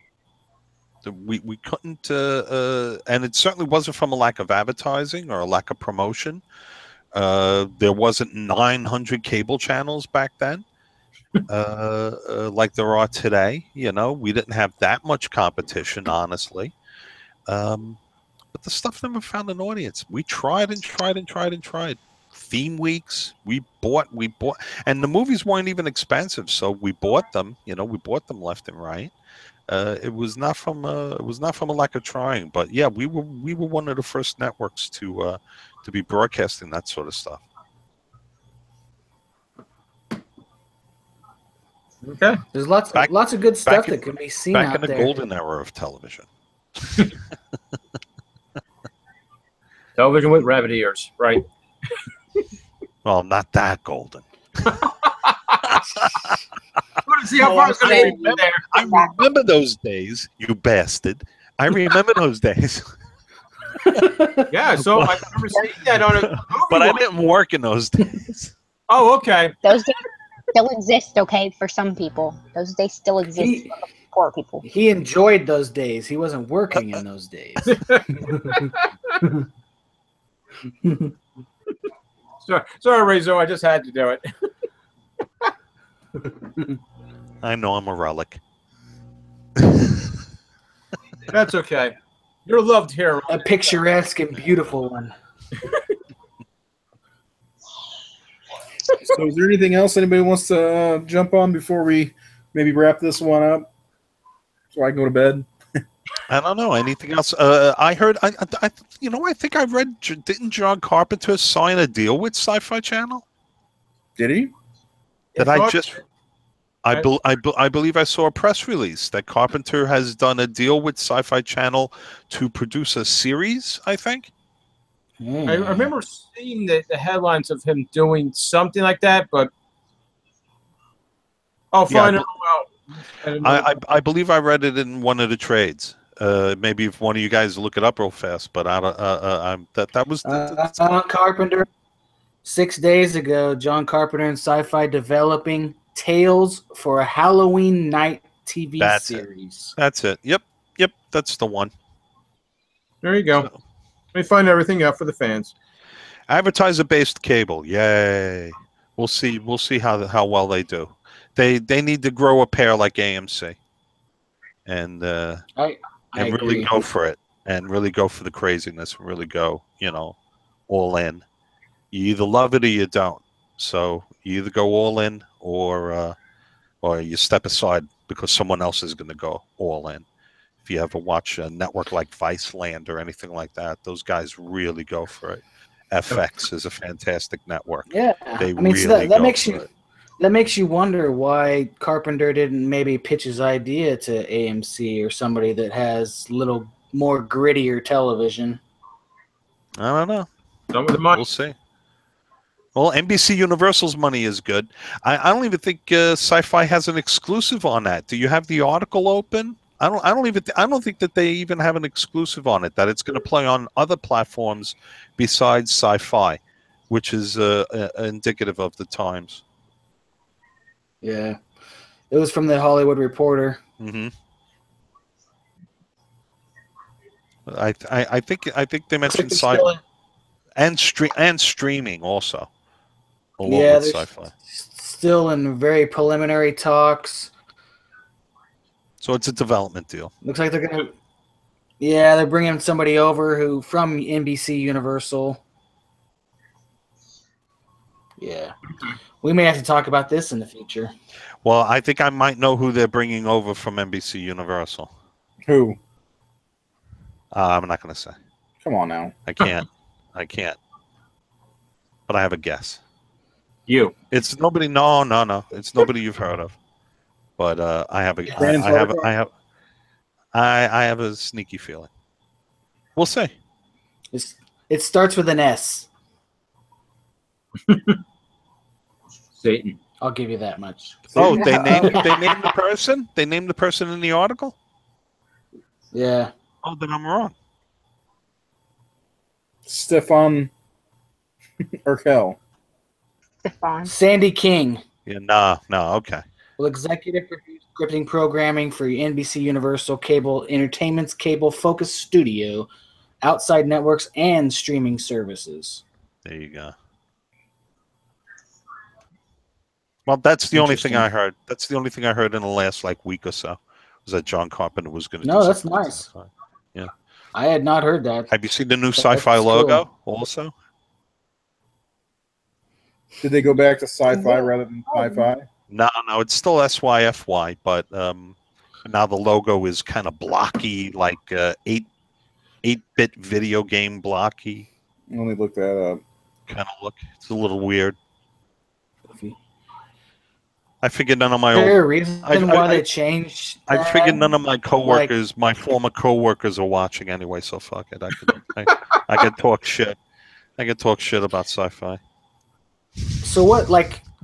We couldn't, and it certainly wasn't from a lack of advertising or a lack of promotion. There wasn't 900 cable channels back then, like there are today. We didn't have that much competition, honestly. But the stuff never found an audience. We tried and tried and tried and tried. Theme weeks, we bought, and the movies weren't even expensive, so we bought them. We bought them left and right. It was not from a lack of trying, but yeah, we were one of the first networks to be broadcasting that sort of stuff. Okay, there's lots of good stuff that can be seen out back in the there. golden era of television. television with rabbit ears, right? Well, not that golden. See how far it's going to be there. I remember those days, you bastard. I remember those days. Yeah, so I remember seeing that on a movie. But I didn't work in those days. Oh, okay. Those days still exist, okay, for some people. Those days still exist for poor people. He enjoyed those days. He wasn't working in those days. Sorry, Rizzo, I just had to do it. I know I'm a relic. That's okay. You're loved here. A picturesque and beautiful one. So is there anything else anybody wants to jump on before we maybe wrap this one up so I can go to bed? I don't know. Anything else? I heard, I think I read, didn't John Carpenter sign a deal with Sci-Fi Channel? Did he? I believe I saw a press release that Carpenter has done a deal with Sci-Fi Channel to produce a series, I think. I remember seeing the headlines of him doing something like that, but I'll find out. I believe I read it in one of the trades. Maybe if one of you guys look it up real fast, but that was John Carpenter. 6 days ago, John Carpenter and Sci-Fi developing Tales for a Halloween Night TV series. That's it. Yep, that's the one. There you go. So, let me find everything out for the fans. Advertiser-based cable, yay! We'll see how well they do. They need to grow a pair like AMC, and I really agree. go for it, and really go for the craziness, and really go, all in. You either love it or you don't. So you either go all in, or you step aside because someone else is going to go all in. If you ever watch a network like Viceland or anything like that, those guys really go for it. FX is a fantastic network. Yeah, they that makes you wonder why Carpenter didn't maybe pitch his idea to AMC or somebody that has little more grittier television. I don't know. Some of the money. We'll see. Well, NBC Universal's money is good. I don't even think Sci-Fi has an exclusive on that. Do you have the article open? I don't think that they even have an exclusive on it. That it's going to play on other platforms besides Sci-Fi, which is indicative of the times. Yeah, it was from the Hollywood Reporter. Mm-hmm. I think they mentioned Sci-Fi and streaming also. Along Yeah, with they're Sci-Fi. still in very preliminary talks. So it's a development deal. Looks like they're gonna. Yeah, they're bringing somebody over from NBC Universal. Yeah, we may have to talk about this in the future. Well, I think I might know who they're bringing over from NBC Universal. Who? I'm not going to say. Come on now. I can't. I can't. But I have a guess. You. It's nobody. No. It's nobody you've heard of. But I have a. I have a sneaky feeling. We'll see. It starts with an S. Satan. I'll give you that much. Oh, they named the person. They named the person in the article. Yeah. Oh, then I'm wrong. Stefan Urkel. Stefan. Sandy King Yeah, no, okay. will executive produce scripting programming for NBC Universal Cable Entertainment's cable focused studio, outside networks, and streaming services. There you go. Well, that's the only thing I heard. That's the only thing I heard in the last week or so. Was that John Carpenter was going to do that's something. nice. Yeah. I had not heard that. Have you seen the new Sci-Fi logo also? Did they go back to Sci-Fi rather than Sci-Fi? No, it's still SYFY, but now the logo is kind of blocky, like 8-bit video game blocky. Let me look that up. Kind of look. It's a little weird. I figured none of my Is there a reason why they changed? I figured none of my coworkers, my former coworkers, are watching anyway. So fuck it. I could talk shit. I could talk shit about Sci-Fi. So what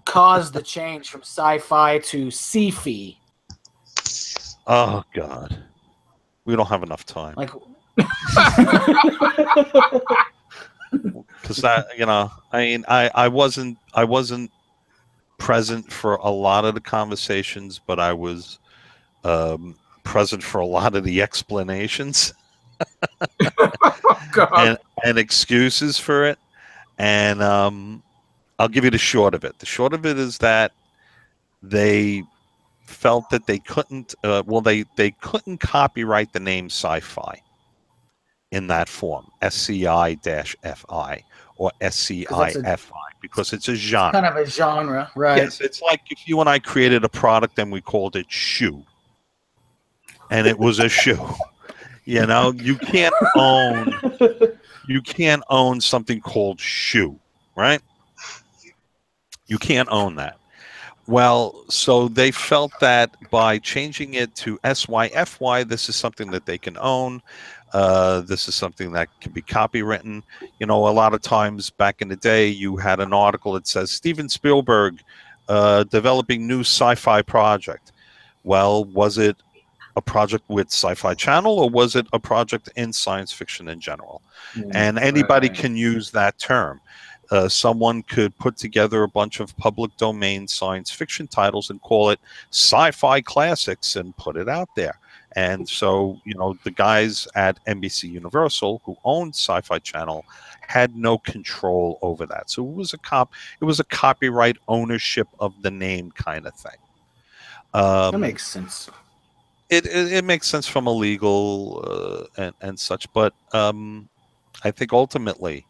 caused the change from Sci-Fi to Sci-Fi? Oh God, we don't have enough time. Because I wasn't present for a lot of the conversations, but I was present for a lot of the explanations and excuses for it. And I'll give you the short of it. The short of it is that they felt that they couldn't. They couldn't copyright the name Sci-Fi in that form, SCI-FI or SCIFI, because it's a genre. Kind of a genre, right? Yes, it's like if you and I created a product and we called it shoe, and it was a shoe. You can't own something called shoe, right? You can't own that. Well, so they felt that by changing it to SYFY, this is something that they can own. This is something that can be copywritten. A lot of times back in the day, you had an article that says Steven Spielberg developing new sci-fi project. Well, was it a project with Sci-Fi Channel, or was it a project in science fiction in general? And anybody can use that term. Someone could put together a bunch of public domain science fiction titles and call it sci-fi classics and put it out there. And so, the guys at NBC Universal who owned Sci-Fi Channel had no control over that. So it was a copyright ownership of the name kind of thing. That makes sense. It makes sense from a legal and such, but I think ultimately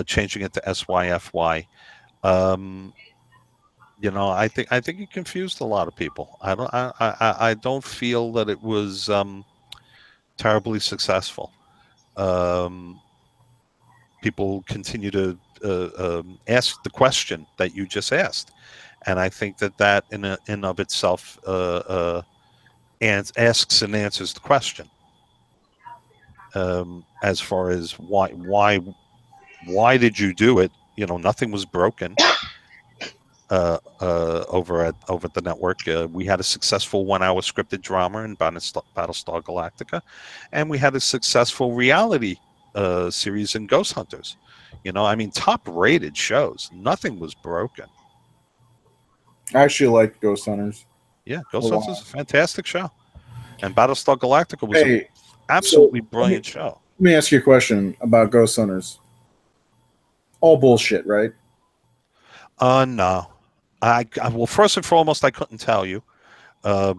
changing it to SYFY, I think it confused a lot of people. I don't feel that it was terribly successful. People continue to ask the question that you just asked, and I think that in of itself asks and answers the question. as far as why did you do it? You know, nothing was broken. Over at the network, we had a successful 1-hour scripted drama in Battlestar Galactica, and we had a successful reality series in Ghost Hunters. You know, I mean, top-rated shows. Nothing was broken. I actually like Ghost Hunters. Yeah, Ghost Hunters is a fantastic show, and Battlestar Galactica was an Hey, absolutely so brilliant show. Let me ask you a question about Ghost Hunters. All bullshit, right? No. Well, first and foremost, I couldn't tell you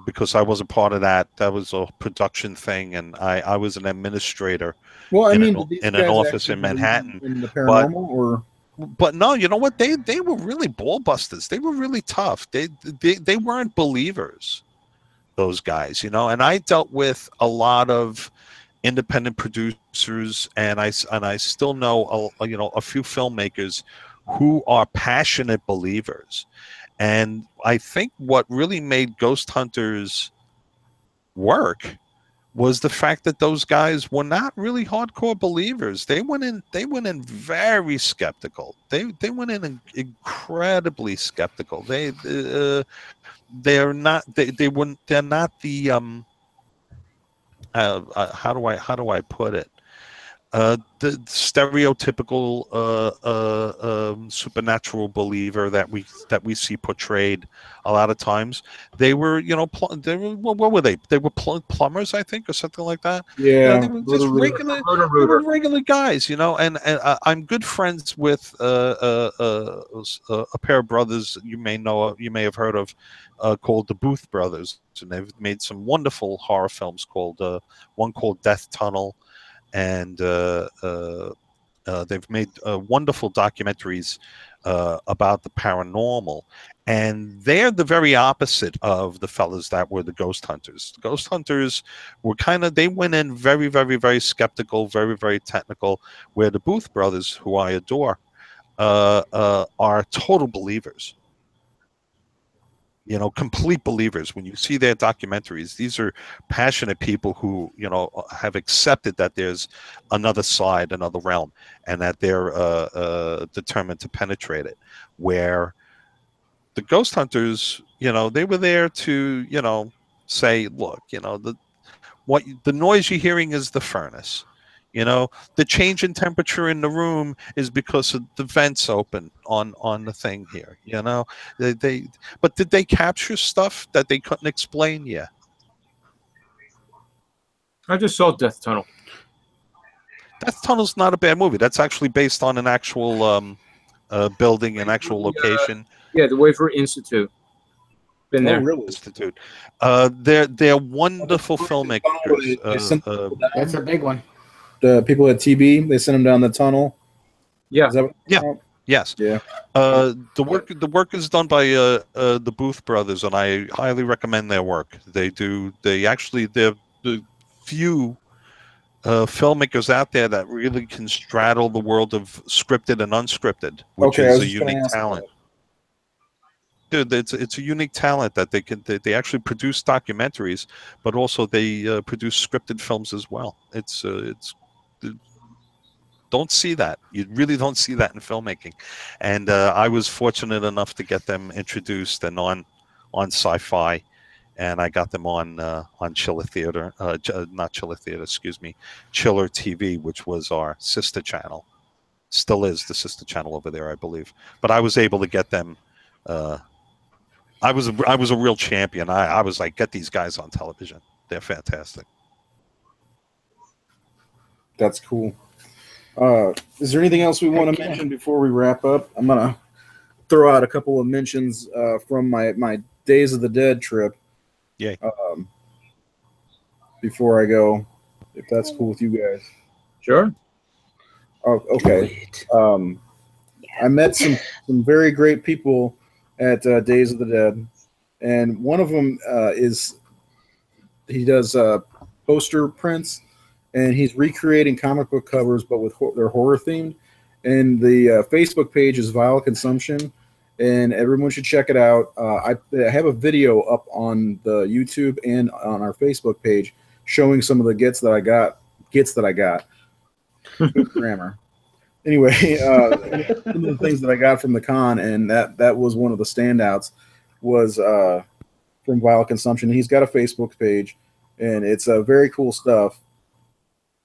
because I wasn't part of that. That was a production thing, and I was an administrator Well, I in mean, an, did these in an guys office actually in believe Manhattan. in the But paranormal, or no, you know what? They were really ball busters. They were really tough. They weren't believers, those guys, you know. And I dealt with a lot of independent producers, and I still know a few filmmakers who are passionate believers. And I think what really made Ghost Hunters work was the fact that those guys were not really hardcore believers. They went in very skeptical. They went in incredibly skeptical. They're not they're not the how do I put it? The stereotypical supernatural believer that we see portrayed a lot of times. They were, you know, they were, what were they? They were plumbers, I think, or something like that. You know, yeah, they were just regular. They were regular guys, you know. And I'm good friends with a pair of brothers you may know, you may have heard of, called the Booth Brothers, and they've made some wonderful horror films called one called Death Tunnel, and they've made wonderful documentaries about the paranormal. And they're the very opposite of the fellas that were the Ghost Hunters. The Ghost Hunters were they went in very, very, very skeptical, very, very technical, where the Booth brothers, who I adore, are total believers. You know, complete believers. When you see their documentaries, these are passionate people who, you know, have accepted that there's another side, another realm, and that they're determined to penetrate it. Where the Ghost Hunters, you know, they were there to, you know, say, look, you know, the noise you're hearing is the furnace. You know, the change in temperature in the room is because of the vents open on the thing here. You know, but did they capture stuff that they couldn't explain? Yeah. I just saw Death Tunnel. Death Tunnel's not a bad movie. That's actually based on an actual building, an actual location. Yeah, the Wafer Institute. Been there. really? Institute. They're wonderful filmmakers. That's a big one. The people at TB, they sent them down the tunnel. Yeah. Is that what Yeah. Yes. Yeah. The work is done by the Booth brothers, and I highly recommend their work. They're the few filmmakers out there that really can straddle the world of scripted and unscripted, which is a unique talent. Dude, it's a unique talent that they actually produce documentaries, but also they produce scripted films as well. It's don't see that. You really don't see that in filmmaking. And I was fortunate enough to get them introduced and on Sci-Fi, and I got them on Chiller Theater, not Chiller Theater, excuse me, Chiller TV, which was our sister channel. Still is the sister channel over there, I believe. But I was able to get them. I was a real champion. I was like, get these guys on television. They're fantastic. That's cool. Is there anything else we want to mention before we wrap up? I'm gonna throw out a couple of mentions from my Days of the Dead trip. Yay. Before I go, if that's cool with you guys. Sure. Oh, okay. I met some very great people at Days of the Dead, and one of them he does poster prints, and he's recreating comic book covers, but with they're horror themed. And the Facebook page is Vile Consumption, and everyone should check it out. I have a video up on the YouTube and on our Facebook page showing some of the gifts that I got hits that I got. Good grammar. Anyway, some of the things that I got from the con, and that was one of the standouts, was from Vile Consumption. He's got a Facebook page, and it's very cool stuff.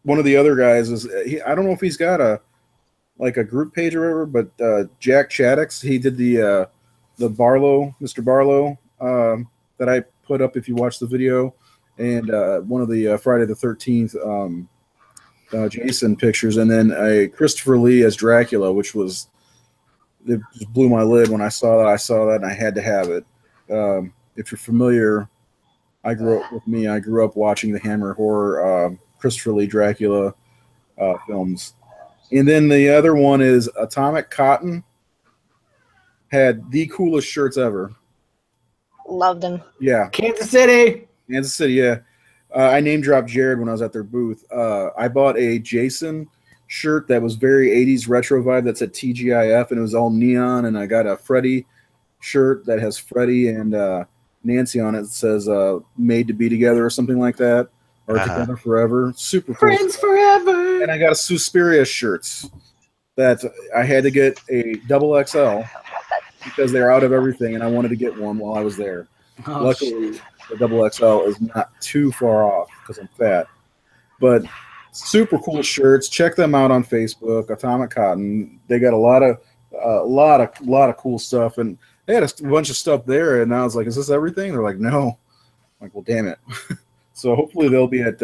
One of the other guys is I don't know if he's got a group page or whatever, but Jack Chaddix, he did the Barlow, Mr. Barlow, that I put up if you watch the video, and one of the Friday the 13th Jason pictures, and then a Christopher Lee as Dracula, which was, it just blew my lid when I saw that, and I had to have it. If you're familiar, I grew up watching the Hammer Horror Christopher Lee Dracula films. And then the other one is Atomic Cotton. Had the coolest shirts ever. Loved them. Yeah. Kansas City, yeah. I name dropped Jared when I was at their booth. I bought a Jason shirt that was very 80s retro vibe that said TGIF, and it was all neon. And I got a Freddy shirt that has Freddy and Nancy on it. It says "Made to Be Together" or something like that, or "Together Forever." Super cool. Friends forever. And I got a Suspiria shirts that I had to get a double XL because they're out of everything, and I wanted to get one while I was there. Oh, Luckily, the double XL is not too far off because I'm fat. But super cool shirts. Check them out on Facebook. Atomic Cotton. They got a lot of cool stuff, and they had a bunch of stuff there. And I was like, "Is this everything?" They're like, "No." I'm like, well, damn it. So hopefully they'll be at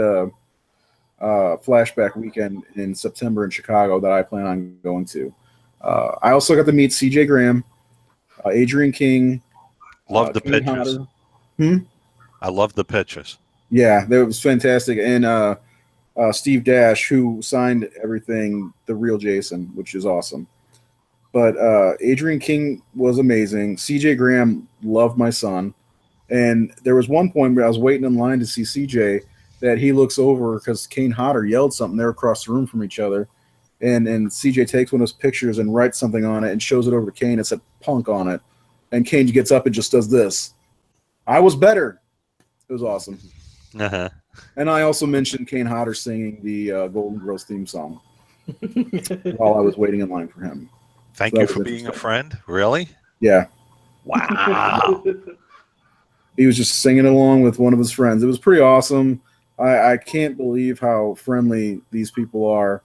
Flashback Weekend in September in Chicago that I plan on going to. I also got to meet CJ Graham, Adrian King. Love the King pictures. Hodder. I love the pictures. Yeah, that was fantastic. And Steve Dash, who signed everything, the real Jason, which is awesome. But Adrian King was amazing. CJ Graham loved my son. And there was one point where I was waiting in line to see CJ that he looks over because Kane Hodder yelled something. They're across the room from each other. And CJ takes one of his pictures and writes something on it and shows it over to Kane. It said "punk" on it. And Kane gets up and just does this. I was better. It was awesome. Uh-huh. And I also mentioned Kane Hodder singing the Golden Girls theme song while I was waiting in line for him. Thank you for being a friend. Really? Yeah. Wow. He was just singing along with one of his friends. It was pretty awesome. I can't believe how friendly these people are.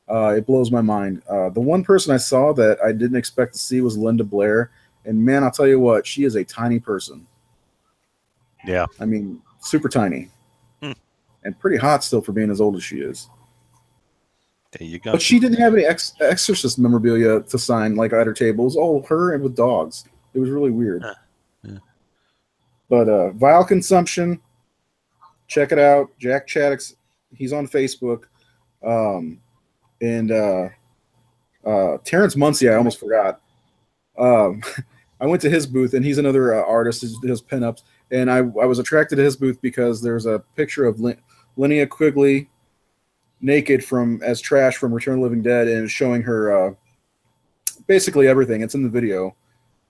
It blows my mind. The one person I saw that I didn't expect to see was Linda Blair. And man, I'll tell you what, she is a tiny person. Yeah. I mean, super tiny. And pretty hot still for being as old as she is. There you go. But she didn't have any Exorcist memorabilia to sign like at her table. It was all her and with dogs. It was really weird. Yeah. But Vile Consumption, check it out. Jack Chaddix, he's on Facebook. And Terrence Muncie, I almost forgot. I went to his booth, and he's another artist. He does pinups. And I was attracted to his booth because there's a picture of Linnea Quigley naked as trash from Return of the Living Dead, and it's showing her basically everything. It's in the video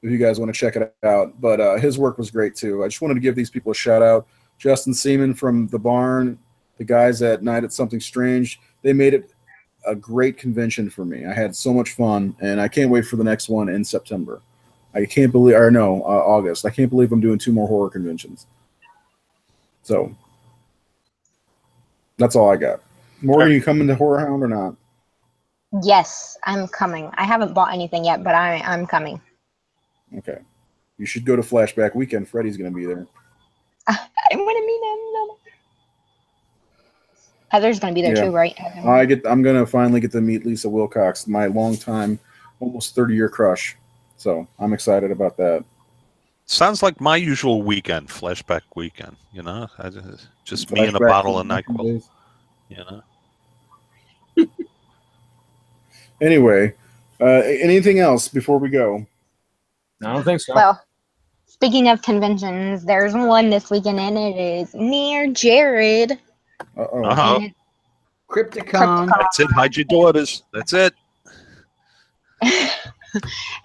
if you guys want to check it out. But his work was great too. I just wanted to give these people a shout out. Justin Seaman from The Barn, the guys at Night at Something Strange, they made it a great convention for me. I had so much fun, and I can't wait for the next one in September. August. I can't believe I'm doing 2 more horror conventions. So that's all I got. Morgan, you coming to Horror Hound or not? Yes, I'm coming. I haven't bought anything yet, but I'm coming. Okay. You should go to Flashback Weekend. Freddie's going to be there. I want to meet him. Heather's going to be there too, right? I'm going to finally get to meet Lisa Wilcox, my longtime, almost 30-year crush. So I'm excited about that. Sounds like my usual weekend, Flashback Weekend. You know, just me and a Flashback bottle of Weekend NyQuil. days. You know. Anyway, anything else before we go? I don't think so. Well, speaking of conventions, there's one this weekend, and it is near Jared. Uh-oh. Uh-huh. And Crypticon. That's it. Hide your daughters. That's it.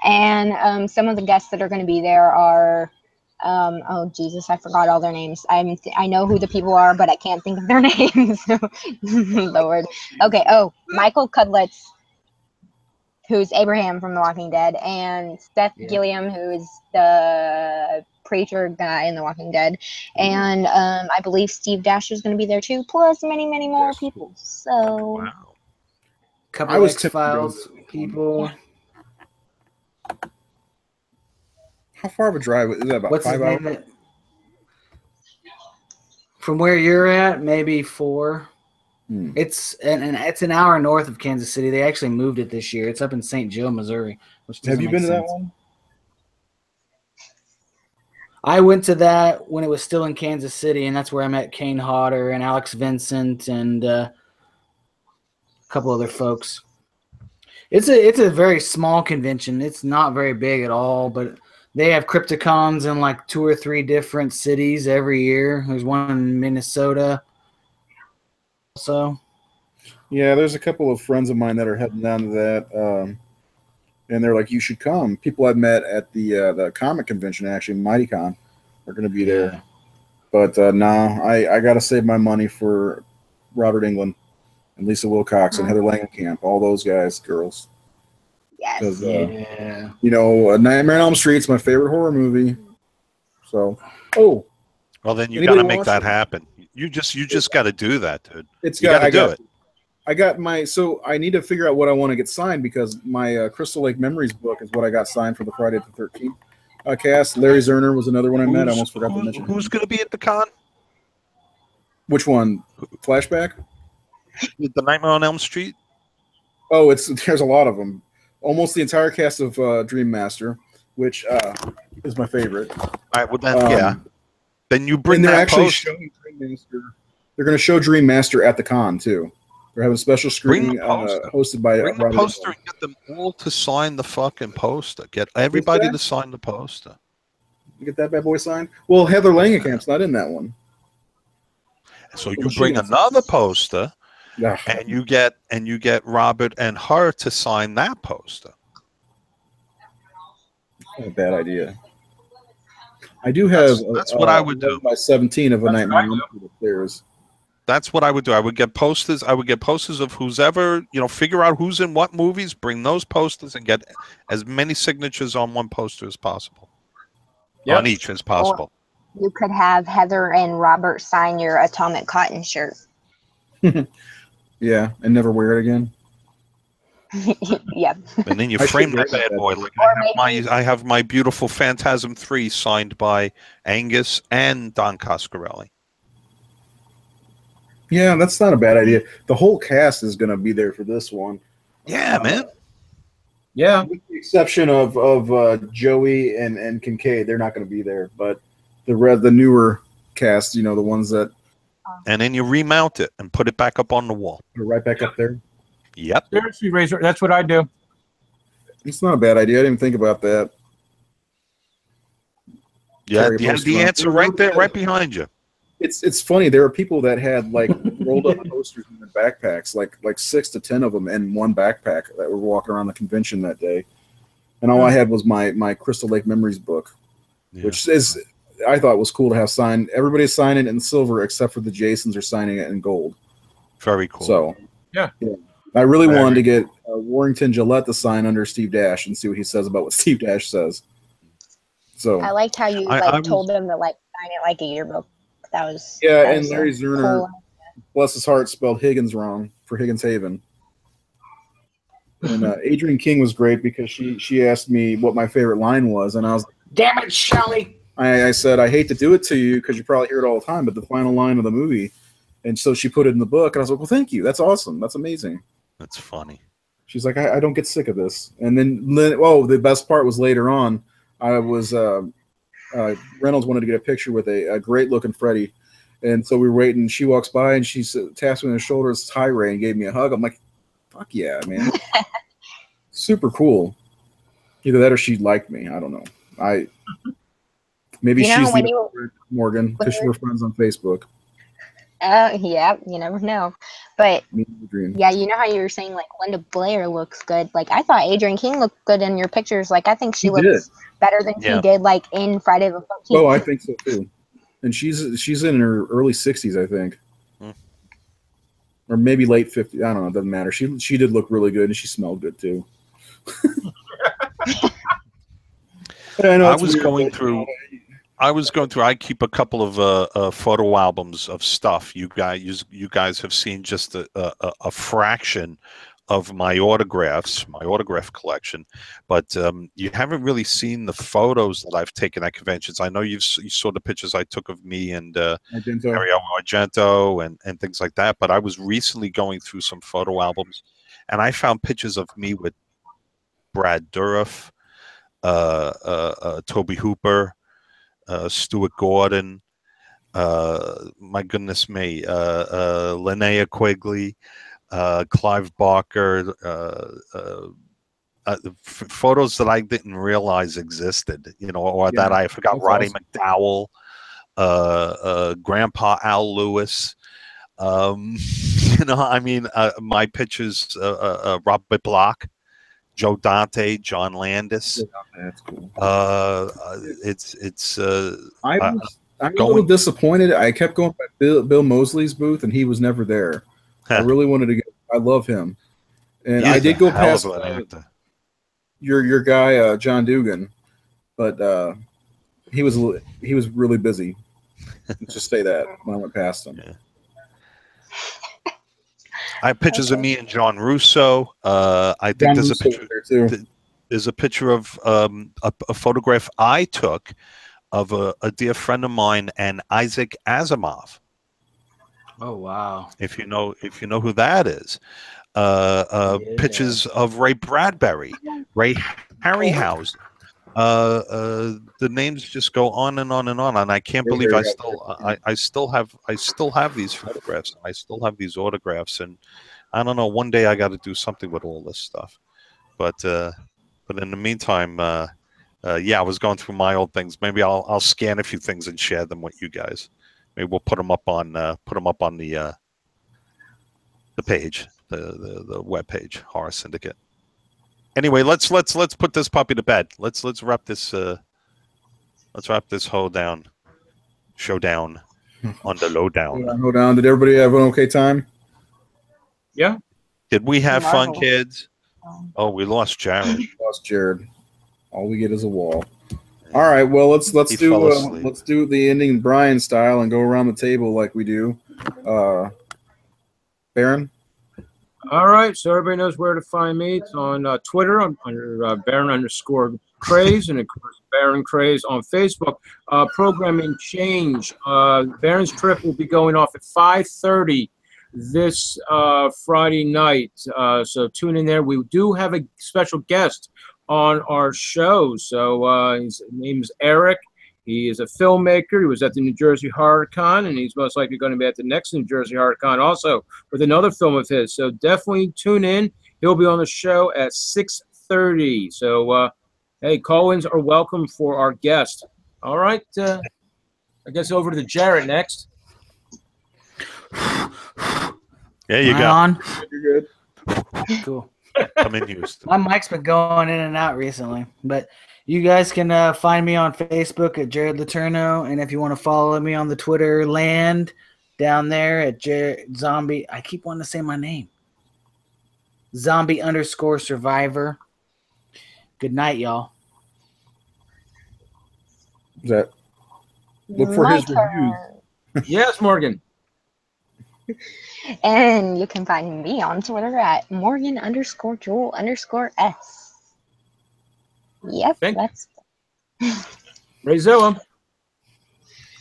and some of the guests that are going to be there are Oh Jesus, I forgot all their names. I know who the people are, but I can't think of their names. Lord. Okay. Oh, Michael Cudlitz, who's Abraham from The Walking Dead, and Seth Yeah. Gilliam, who's the preacher guy in The Walking Dead, and I believe Steve Dasher's going to be there too, plus many, many more people. So Wow. Couple I was X-Files people. How far of a drive is that? About What's his 5 hours? name? From where you're at, maybe 4. Hmm. It's an hour north of Kansas City. They actually moved it this year. It's up in St. Joe, Missouri. Which Have you doesn't been make to that sense. one? I went to that when it was still in Kansas City, and that's where I met Kane Hodder and Alex Vincent and a couple other folks. It's a very small convention. It's not very big at all, but they have Crypticons in like 2 or 3 different cities every year. There's one in Minnesota. Also, Yeah, there's a couple of friends of mine that are heading down to that, and they're like, "You should come." People I've met at the comic convention, actually, MightyCon, are going to be there. Yeah. But nah, I got to save my money for Robert Englund and Lisa Wilcox and Heather Langenkamp, all those guys, girls. yes. 'Cause, Yeah. you know, Nightmare on Elm Street's my favorite horror movie. So, oh, Well, then you got Anybody to make watch that it? happen. You just got to do that, dude. it's You got got to do it. I got my so I need to figure out what I want to get signed because my Crystal Lake Memories book is what I got signed for the Friday the 13th cast. Larry Zerner was another one I met. I almost forgot to mention. Who's going to be at the con? Which one? Flashback? The Nightmare on Elm Street? Oh, there's a lot of them. Almost the entire cast of Dream Master, which is my favorite. All right, well then, yeah. Then you bring And they're that actually post. showing Dream Master. They're going to show Dream Master at the con too. They're having a special Bring screening the poster. hosted by Bring the Robert poster Englund. and get them all to sign the fucking poster. Get everybody that? to sign the poster. You get that bad boy signed? Well, Heather Langenkamp's not in that one. So Well, you she bring gets- another poster, Yeah. and you get Robert and her to sign that poster. Not a bad idea. I do have. That's what I would do. By 17 of a That's Nightmare what I on Elm Street upstairs. That's what I would do. I would get posters. I would get posters of who's ever, figure out who's in what movies, bring those posters, and get as many signatures on one poster as possible. Yep. On each as possible. You could have Heather and Robert sign your Atomic Cotton shirt. Yeah, and never wear it again. Yep. And then you I frame should that wear bad that. boy. Like Or I have my beautiful Phantasm 3 signed by Angus and Don Coscarelli. Yeah, that's not a bad idea. The whole cast is going to be there for this one. Yeah, man. Yeah. With the exception of Joey and Kincaid, they're not going to be there. But the newer cast, the ones that And then you remount it and put it back up on the wall. are right back up there. Yep. Seriously, Razor, that's what I do. It's not a bad idea. I didn't even think about that. Yeah, Carry a you have poster the on. answer right there, right behind you. It's funny. There are people that had like rolled up posters in their backpacks, like 6 to 10 of them in one backpack that were walking around the convention that day. And all I had was my Crystal Lake Memories book, Yeah. which is I thought was cool to have signed. Everybody's signing it in silver except for the Jasons are signing it in gold. Very cool. So Yeah. I really Very wanted to get Warrington Gillette to sign under Steve Dash and see what he says about what Steve Dash says. So I liked how you I was- told them to sign it like a yearbook. That was yeah, that and was Larry a Zerner, cool- bless his heart, spelled Higgins wrong for Higgins Haven. And Adrienne King was great because she asked me what my favorite line was, and I was Damn it, Shelley! I said I hate to do it to you because you probably hear it all the time, but the final line of the movie, and so she put it in the book, and I was like, well, thank you, that's awesome, that's amazing. That's funny. She's like, I don't get sick of this. And then, the best part was later on. I was Reynolds wanted to get a picture with a great looking Freddie, and so we were waiting. She walks by and she taps me on the shoulder. It's Ty Ray and gave me a hug. I'm like, fuck yeah, man, super cool. Either that or she liked me. I don't know. Maybe You know, she's when the you- other Morgan because we're friends on Facebook. Yeah, you never know. But Adrian. yeah, you know how you were saying like Linda Blair looks good. Like I thought Adrian King looked good in your pictures. Like I think she He did. looks better than he Yeah. did like in Friday the 13th. Oh, I think so too. And she's in her early 60s, I think. Hmm. Or maybe late 50s. I don't know. It doesn't matter. She did look really good, and she smelled good too. I know I it's was weird, going but, through. I keep a couple of photo albums of stuff. You guys have seen just a fraction of my autograph collection, but you haven't really seen the photos that I've taken at conventions. I know you saw the pictures I took of me and Argento. Ariel Argento and things like that. But I was recently going through some photo albums, and I found pictures of me with Brad Dourif, Toby Hooper, Stuart Gordon, my goodness me, Linnea Quigley, Clive Barker, photos that I didn't realize existed, or that I forgot. That's Roddy awesome. McDowell, Grandpa Al Lewis. My pictures, Robert Block, Joe Dante, John Landis. That's cool. I'm a little disappointed. I kept going by Bill Mosley's booth, and he was never there. I really wanted to go. I love him, and I did go past your guy John Dugan, but he was really busy. Let's just say that when I went past him. Yeah. I have pictures of me and John Russo. I think there's a picture there too. There's a picture of a photograph I took of a dear friend of mine and Isaac Asimov. Oh wow! If you know who that is. Pictures of Ray Bradbury, Ray Harryhausen. The names just go on and on and on, and I can't believe I still have these photographs. I still have these autographs, and I don't know. One day I got to do something with all this stuff, but in the meantime, I was going through my old things. Maybe I'll scan a few things and share them with you guys. Maybe we'll put them up on the page, the web page, Horror Syndicate. Anyway, let's put this puppy to bed. Let's wrap this showdown on the lowdown. Lowdown. Did everybody have an okay time? Yeah. Did we have fun, kids? Oh, we lost Jared. Lost Jared. All we get is a wall. All right. Well, let's do the ending Brian style and go around the table like we do. Baron. All right, so everybody knows where to find me. It's on Twitter under Baron_Craze, and of course Baron Craze on Facebook. Programming change. Baron's trip will be going off at 5:30 this Friday night. So tune in there. We do have a special guest on our show. So his name is Eric. He is a filmmaker. He was at the New Jersey Horror Con, and he's most likely going to be at the next New Jersey Horror Con also with another film of his. So definitely tune in. He'll be on the show at 6:30. So, hey, call-ins are welcome for our guest. All right. I guess over to Jarrett next. There you go. On? You're good. Cool. Come in, Houston. My mic's been going in and out recently, but you guys can find me on Facebook at Jared Letourneau, and if you want to follow me on the Twitter land down there at Jared Zombie, I keep wanting to say my name, Zombie_Survivor. Good night, y'all. Is that look for his reviews? Yes, Morgan. And you can find me on Twitter at Morgan_Jewel_S. Yep, that's Rayzilla.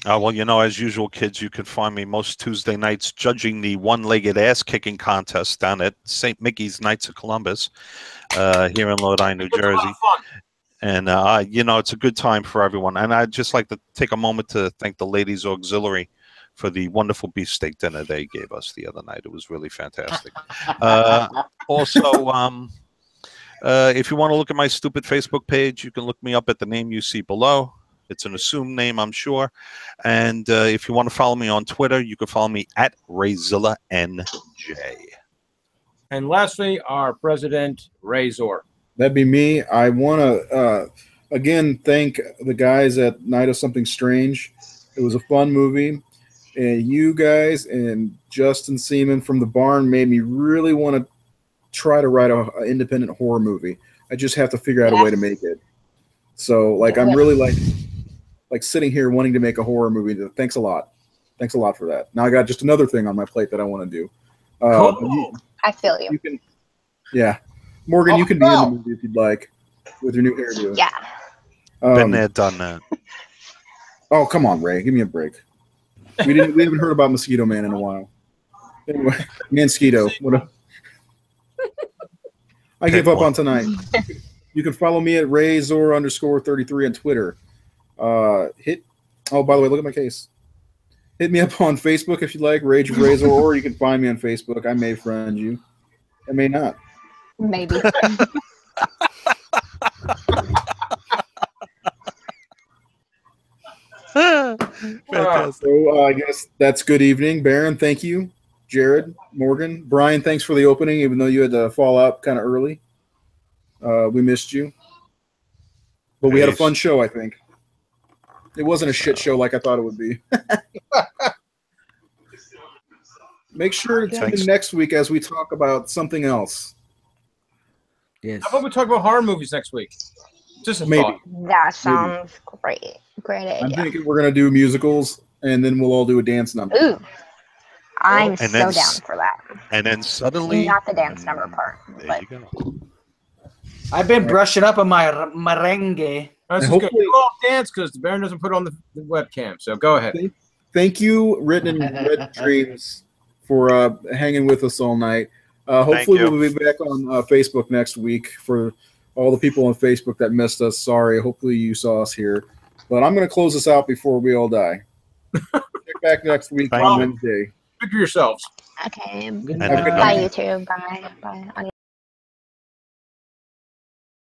Well, as usual, kids, you can find me most Tuesday nights judging the one-legged ass-kicking contest down at St. Mickey's Knights of Columbus here in Lodi, New Jersey. And, it's a good time for everyone. And I'd just like to take a moment to thank the Ladies Auxiliary for the wonderful beefsteak dinner they gave us the other night. It was really fantastic. Also, if you want to look at my stupid Facebook page, you can look me up at the name you see below. It's an assumed name, I'm sure. And if you want to follow me on Twitter, you can follow me at RayzillaNJ. And lastly, our president, Razor. That'd be me. I want to again thank the guys at Night of Something Strange. It was a fun movie, and you guys and Justin Seaman from the Barn made me really want to try to write an independent horror movie. I just have to figure out a way to make it. So, like, I'm really like sitting here wanting to make a horror movie. Thanks a lot. Thanks a lot for that. Now I got just another thing on my plate that I want to do. Cool. I feel you. You can, yeah, Morgan, you can be in the movie if you'd like with your new hairdo. Yeah. Been there, done that. Oh, come on, Ray, give me a break. We haven't heard about Mosquito Man in a while. Anyway, Mansquito. I give up on tonight. You can follow me at Razor_33 on Twitter. Oh, by the way, look at my case. Hit me up on Facebook if you'd like, Rage of Razor, or you can find me on Facebook. I may friend you. I may not. Maybe. Fantastic. So I guess that's good evening. Baron, thank you. Jared, Morgan, Brian, thanks for the opening, even though you had to fall out kind of early. We missed you. But we had a fun show, I think. It wasn't a shit show like I thought it would be. Make sure to tune in next week as we talk about something else. Yes. How about we talk about horror movies next week? Just a Maybe. thought. That sounds great. Great I'm idea. thinking we're going to do musicals, and then we'll all do a dance number. Ooh. I'm And so then down for that. And then suddenly... Not the dance number part. There But you go. I've been brushing up on my merengue. This is good. You all dance because the Baron doesn't put on the webcam. So go ahead. Thank you, Written in Red Dreams, for hanging with us all night. Hopefully we'll be back on Facebook next week. For all the people on Facebook that missed us, sorry. Hopefully you saw us here. But I'm going to close this out before we all die. Check back next week on Wednesday. Speak for yourselves. okay. Good night. Bye, YouTube. Bye. Bye.